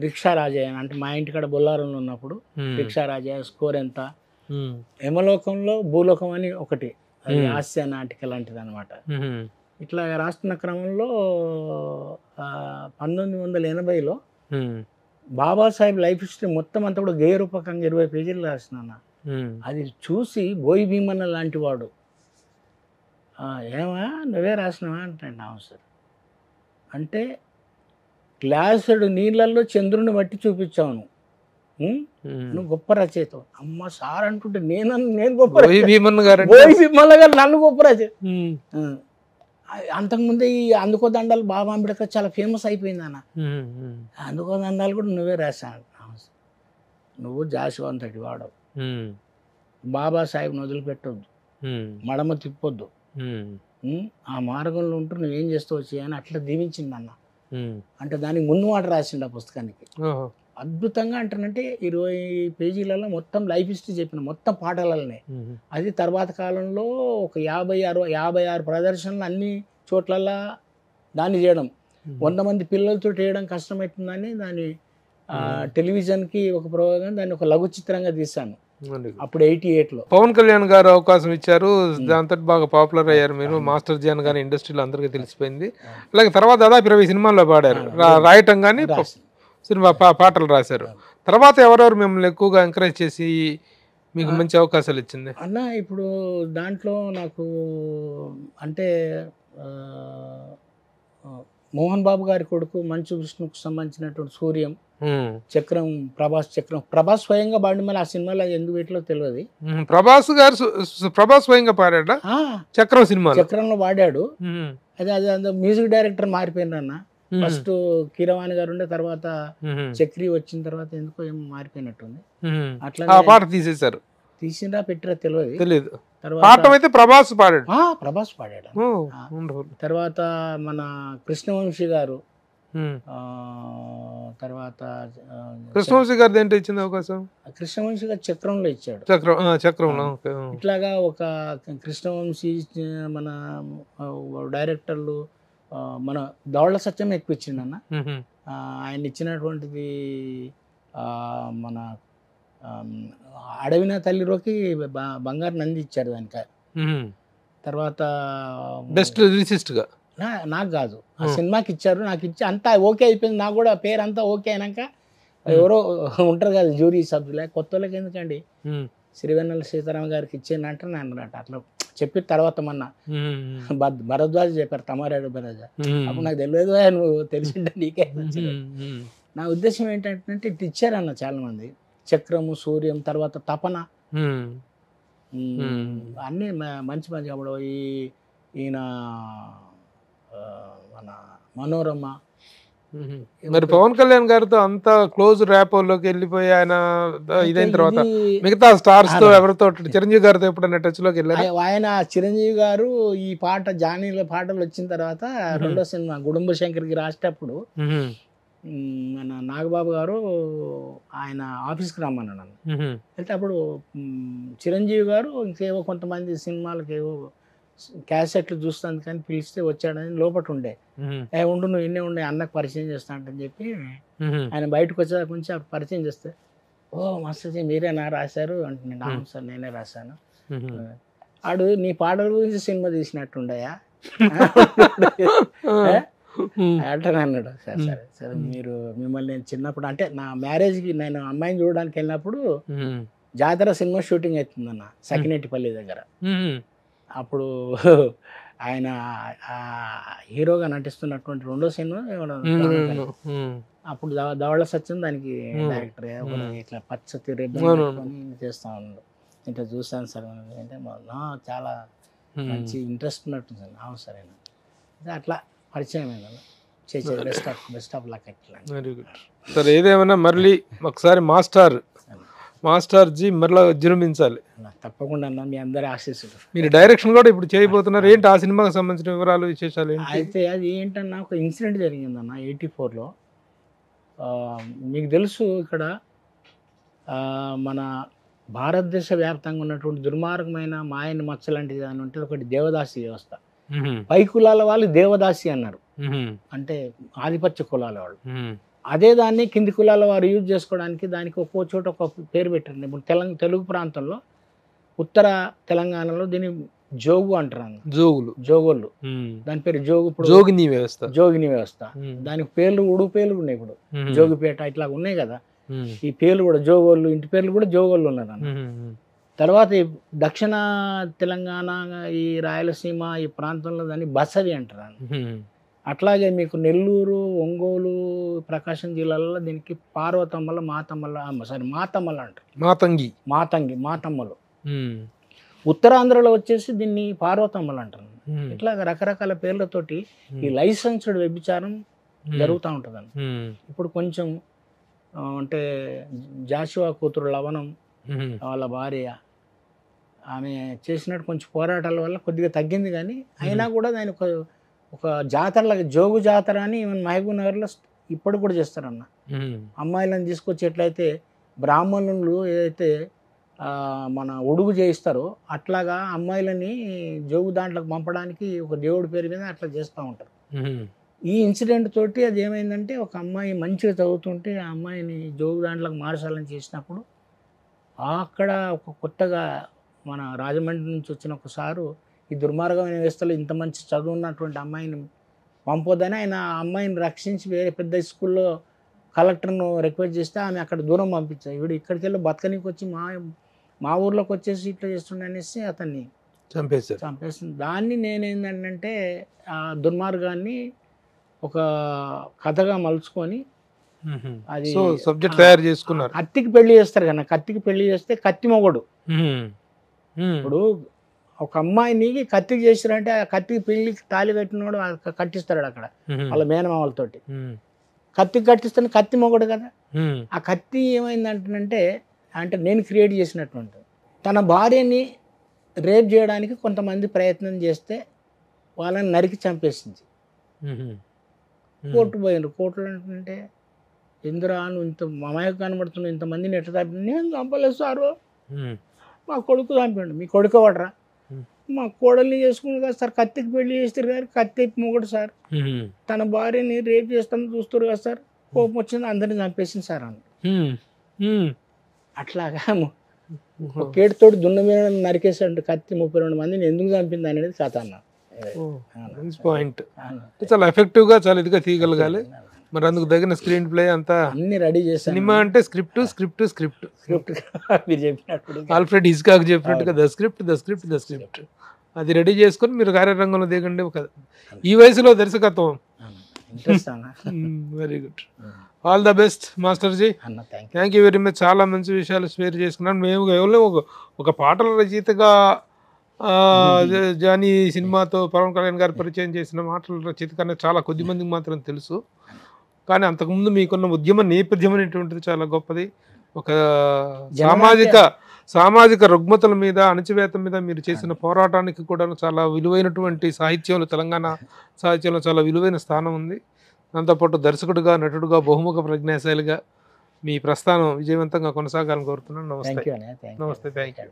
రిక్షా రాజయ్య అంటే మా ఇంటికాడ బొల్లారంలో ఉన్నప్పుడు రిక్షా రాజయ్య, స్కోర్ ఎంత, యమలోకంలో భూలోకం అని ఒకటి హాస్య నాటిక లాంటిది అనమాట. ఇట్లా రాస్తున్న క్రమంలో 1980లో బాబాసాహెబ్ లైఫ్ హిస్టరీ మొత్తం అంతా కూడా గేయ రూపకంగా 20 పేజీలు రాసిన. అది చూసి బోయి భీమన్న లాంటి వాడు ఏమా నువ్వే రాసినావా అంటాడు. అవును సార్ అంటే గ్లాసుడు నీళ్ళల్లో చంద్రుని బట్టి చూపించావు నువ్వు గొప్ప రచయిత. అమ్మ సార్ అంటుంటే నేను గొప్ప భీమన్న గారు నన్ను గొప్ప రచయిత. అంతకుముందే ఈ అందుకో దండాలు బాబా అంబేద్కర్ చాలా ఫేమస్ అయిపోయింది అన్న. అందుకో దండాలు కూడా నువ్వే రాశాను. నువ్వు జాషువంతటి వాడవు, బాబాసాహెబ్ని వదిలిపెట్టొద్దు, మడమ తిప్పొద్దు, ఆ మార్గంలో ఉంటూ నువ్వేం చేస్తావు అని అట్లా దీవించింది అన్న. అంటే దానికి ముందు మాట రాసిండు ఆ పుస్తకానికి. అద్భుతంగా అంటానంటే 20 పేజీలలో మొత్తం లైఫ్ హిస్టరీ చెప్పిన మొత్తం పాటలనే. అది తర్వాత కాలంలో ఒక 56 ప్రదర్శనలు అన్ని చోట్లల్లో దాన్ని చేయడం, 100 మంది పిల్లలతో చేయడం కష్టమవుతుందని దాన్ని టెలివిజన్కి ఒక ప్రయోగం దాన్ని ఒక లఘు చిత్రంగా తీశాను. అప్పుడు 88లో పవన్ కళ్యాణ్ గారు అవకాశం ఇచ్చారు, దాంతో బాగా పాపులర్ అయ్యారు మీరు. మాస్టర్ జీ అనగానే ఇండస్ట్రీలో అందరికీ తెలిసిపోయింది. అలాగే తర్వాత దాదాపు 20 సినిమాల్లో పాడారు, రాయటం కానీ సినిమా పాటలు రాశారు. తర్వాత ఎవరెవరు మిమ్మల్ని ఎక్కువగా ఎంకరేజ్ చేసి మీకు మంచి అవకాశాలు ఇచ్చింది అన్న? ఇప్పుడు దాంట్లో నాకు అంటే మోహన్ బాబు గారి కొడుకు మంచు విష్ణుకు సంబంధించినటువంటి సూర్యం, చక్రం, ప్రభాస్ స్వయంగా పాడి, మళ్ళీ ఆ సినిమాలో ఎందుకు వీటిలో తెలియదు. ప్రభాస్ స్వయంగా పాడా చక్రం సినిమా, చక్రంలో పాడాడు. అదే అదే మ్యూజిక్ డైరెక్టర్ మారిపోయినారు అన్న. ఫస్ట్ కీరవాణి గారు ఉండే, తర్వాత చక్రి వచ్చిన తర్వాత ఎందుకో ఏం మారిపోయినట్టుంది. అట్లా పాట తీసేశారు, తీసిండ్రా పెట్టిరా తెలియదు. ప్రభాస్ పాడాడు. ప్రభాస్ పాడాడు. తర్వాత మన కృష్ణవంశీ గారు, తర్వాత కృష్ణవంశీ గారు దేంట్లో ఇచ్చింది అవకాశం? కృష్ణవంశీ గారు చక్రంలో ఇచ్చాడు. చక్రంలో ఇట్లాగా ఒక కృష్ణవంశీ, మన డైరెక్టర్లు, మన దౌళ్ల సత్యం ఎక్కువ ఇచ్చిండు అన్న. ఆయన ఇచ్చినటువంటిది మన అడవిన తల్లిలోకి బంగారు నంది ఇచ్చారు దానికి. తర్వాత బెస్ట్ లిరిసిస్ట్ గా నాకు కాదు, ఆ సినిమాకి ఇచ్చారు. నాకు ఇచ్చి అంతా ఓకే అయిపోయింది, నాకు కూడా పేరు అంతా ఓకే అయినాక ఎవరో ఉంటారు కదా జ్యూరీ సభ్యులు, కొత్త వాళ్ళకి ఎందుకండి సిరివెన్నెల సీతారామ గారికి ఇచ్చేనంటే అన్నమాట. అట్లా చెప్పిన తర్వాత మొన్న భరద్వాజ్ చెప్పారు, తమారాడు భరద్వాజ్. అప్పుడు నాకు తెలియదు, నువ్వు తెలిసింటే నీకే. నా ఉద్దేశం ఏంటంటే ఇటు ఇచ్చారన్న చాలా మంది, చక్రము, సూర్యం, తర్వాత తపన, అన్నీ మంచి మంచి. అప్పుడు ఈయన మన మనోరమ. మరి పవన్ కళ్యాణ్ గారితో అంత క్లోజ్ ర్యాపోలోకి వెళ్ళిపోయి ఆయన ఇదైన తర్వాత మిగతా స్టార్స్ తో ఎవరితో, చిరంజీవి గారితో ఎప్పుడైనా టచ్ లోకి వెళ్ళారు? ఆయన చిరంజీవి గారు ఈ పాట జానీల పాటలు వచ్చిన తర్వాత రెండో సినిమా గుడుంబ శంకర్కి రాసేటప్పుడు మన నాగబాబు గారు ఆయన ఆఫీస్కి రమ్మన్నాను నన్ను. అయితే అప్పుడు చిరంజీవి గారు ఇంకేవో కొంతమంది సినిమాలకు ఏవో క్యాసెట్లు చూస్తాను కానీ పిలిస్తే వచ్చాడని లోపల ఉండే. ఉండు నువ్వు ఇన్నే ఉండే, అన్నకు పరిచయం చేస్తానంటని చెప్పి ఆయన బయటకు వచ్చేదాకా కొంచెం అప్పుడు పరిచయం చేస్తే, ఓ మాస్టర్జీ మీరేనా రాశారు అంటే, నేను అవును సార్ నేనే రాశాను. ఆడు నీ పాటల గురించి సినిమా తీసినట్టుండయా అంటాను అన్నాడు. సరే సరే సరే, మీరు మిమ్మల్ని నేను చిన్నప్పుడు అంటే నా మ్యారేజ్కి నేను అమ్మాయిని చూడడానికి వెళ్ళినప్పుడు జాతర సినిమా షూటింగ్ అవుతుందన్న సకినేటిపల్లి దగ్గర. అప్పుడు ఆయన హీరోగా నటిస్తున్నటువంటి రెండో సినిమా అప్పుడు దవళ్ళ సత్యం దానికి డైరెక్టర్, ఇట్లా పచ్చ తిరిగి చేస్తా ఉన్నాడు. ఇట్లా చూసాను సార్ అంటే చాలా మంచి ఇంట్రెస్ట్ ఉన్నట్టుంది సార్. అవును సరే అట్లా పరిచయం అయింది. Best of luck. Very good sir. ఏదేమైనా మళ్ళీ ఒకసారి మాస్టర్ జీ మరలా విజృంభించాలి తప్పకుండా అన్న, మీ అందరి ఆశీస్సులు. మీరు డైరెక్షన్ కూడా ఇప్పుడు చేయబోతున్నారు, ఏంటి ఆ సినిమాకి సంబంధించిన వివరాలు, విశేషాలు ఏంటి? అయితే అది ఏంటన్నా, ఒక ఇన్సిడెంట్ జరిగిందన్న 84లో. మీకు తెలుసు ఇక్కడ మన భారతదేశ వ్యాప్తంగా ఉన్నటువంటి దుర్మార్గమైన మాయని మచ్చ లాంటిది అని ఉంటే ఒకటి దేవదాసి వ్యవస్థ. పై కులాల వాళ్ళు దేవదాసి అన్నారు, అంటే ఆధిపత్య కులాల వాళ్ళు. అదే దాన్ని కింది కులాల వారు యూజ్ చేసుకోవడానికి దానికి ఒక్కో చోట ఒక పేరు పెట్టారు. ఇప్పుడు తెలుగు ప్రాంతంలో ఉత్తర తెలంగాణలో దీన్ని జోగు అంటారు, జోగోళ్ళు. దాని పేరు జోగు. ఇప్పుడు జోగిని వ్యవస్థ. దానికి పేర్లు పేర్లు ఉన్నాయి. ఇప్పుడు జోగిపేట ఇట్లా ఉన్నాయి కదా, ఈ పేర్లు కూడా జోగోళ్ళు, ఇంటి పేర్లు కూడా జోగోళ్ళు ఉన్నారు అన్న. తర్వాత ఈ దక్షిణ తెలంగాణ, ఈ రాయలసీమ ఈ ప్రాంతంలో దాన్ని బసవి అంటారు. అట్లాగే మీకు నెల్లూరు, ఒంగోలు, ప్రకాశం జిల్లాలలో దీనికి పార్వతమ్మల, మాతమ్మల అంటారు, మాతమ్మలు. ఉత్తరాంధ్రలో వచ్చేసి దీన్ని పార్వతమ్మలు అంటారు. ఇట్లా రకరకాల పేర్లతోటి ఈ లైసెన్స్డ్ వ్యభిచారం జరుగుతూ ఉంటుందండి. ఇప్పుడు కొంచెం అంటే జాషువా కూతురు లవణం వాళ్ళ భార్య, ఆమె చేసినట్టు కొంచెం పోరాటాల వల్ల కొద్దిగా తగ్గింది, కానీ అయినా కూడా దాని ఒక జాతరలాగా జోగు జాతర అని మహబూబ్ నగర్లో ఇప్పుడు కూడా చేస్తారన్న. అమ్మాయిలను తీసుకొచ్చి ఎట్లయితే బ్రాహ్మణులు ఏదైతే మన ఉడుగు చేయిస్తారో అట్లాగా అమ్మాయిలని జోగు దాంట్లోకి పంపడానికి ఒక దేవుడి పేరు మీద అట్లా చేస్తూ ఉంటారు. ఈ ఇన్సిడెంట్ తోటి అది ఏమైందంటే, ఒక అమ్మాయి మంచిగా చదువుతుంటే ఆ అమ్మాయిని జోగు దాంట్లోకి మార్చాలని చేసినప్పుడు అక్కడ ఒక కొత్తగా మన రాజమండ్రి నుంచి వచ్చిన ఒక సారు ఈ దుర్మార్గమైన వ్యవస్థలో ఇంత మంచి చదువు ఉన్నటువంటి అమ్మాయిని పంపొద్దని ఆయన ఆ అమ్మాయిని రక్షించి వేరే పెద్ద స్కూల్లో కలెక్టర్ను రిక్వెస్ట్ చేస్తే ఆమె అక్కడ దూరం పంపించారు. వీడు ఇక్కడికి వెళ్ళి బతకనికి వచ్చి మా ఊర్లోకి వచ్చేసి ఇట్లా చేస్తుండే అనేసి అతన్ని చంపేస్తుంది. దాన్ని నేనేంటంటే ఆ దుర్మార్గాన్ని ఒక కథగా మలుచుకొని అది సబ్జెక్ట్ తయారు చేసుకున్నారు. కత్తికి పెళ్లి చేస్తారు కదా, కత్తికి పెళ్లి చేస్తే కత్తి మొగడు. ఇప్పుడు ఒక అమ్మాయిని కత్తికి చేస్తారంటే ఆ కత్తికి పెళ్లికి తాళి కట్టినోడు కట్టిస్తాడు అక్కడ వాళ్ళ మేనమామలతోటి. కత్తికి కట్టిస్తాను కత్తి మొగడు కదా. ఆ కత్తి ఏమైందంటే అంటే నేను క్రియేట్ చేసినటువంటి తన భార్యని రేప్ చేయడానికి కొంతమంది ప్రయత్నం చేస్తే వాళ్ళని నరికి చంపేసింది. కోర్టు పోయినారు. కోర్టులో ఏంటంటే ఎందురా నువ్వు ఇంత మమాయకు కనబడుతున్నావు, ఇంతమందిని ఎట్లా చంపి, నేను చంపలేదు సారు, మా కొడుకు చంపాడు. మీ కొడుకు వాడరా, మా కోడల్ని చేసుకుని కదా సార్, కత్తికి పెళ్లి చేస్తారు కానీ కత్తి మొగడు సార్, తన భార్యని రేప్ చేస్తామని చూస్తారు కదా సార్, కోపం వచ్చింది అందరిని చంపేసింది సార్ అన్న. అట్లాగా కేటుతోటి దున్న మీద నరికేసాడు కత్తి 32 మందిని ఎందుకు చంపింది అనేది కథ అన్న. పాయింట్ చాలా ఎఫెక్టివ్ గా చాలా ఇదిగా తీయగలగాలి. మరి అందుకు తగిన స్క్రీన్ ప్లే అంతా అన్ని రెడీ చేశాను. సినిమా అంటే స్క్రిప్ట్ స్క్రిప్ట్ స్క్రిప్ట్ స్క్రిప్ట్ మీరు చెప్పినప్పుడు ఆల్ఫ్రెడ్ హిచ్కాక్ చెప్పినట్టుగా the script the script the script అది రెడీ చేసుకొని మీరు కార్యరంగంలో దిగండి. ఒక ఈ వయసులో దర్శకత్వం. Very good. All the best మాస్టర్జీ. Thank you very much. చాలా మంచి విషయాలు షేర్ చేసుకున్నాను. మేము కేవలం ఒక పాటల రచయితగా జానీ సినిమాతో పవన్ కళ్యాణ్ గారు పరిచయం చేసిన మాటల రచయిత కన్నా చాలా కొద్ది మందికి మాత్రం తెలుసు. కానీ అంతకుముందు మీకున్న ఉద్యమ నేపథ్యం అనేటువంటిది చాలా గొప్పది. ఒక సామాజిక రుగ్మతల మీద, అణచివేత మీద మీరు చేసిన పోరాటానికి కూడా చాలా విలువైనటువంటి సాహిత్యంలో, తెలంగాణ సాహిత్యంలో చాలా విలువైన స్థానం ఉంది. దాంతోపాటు దర్శకుడిగా, నటుడుగా, బహుముఖ ప్రజ్ఞాశాలిగా మీ ప్రస్థానం విజయవంతంగా కొనసాగాలని కోరుతున్నాను. నమస్తే. Thank you. నమస్తే. Thank you.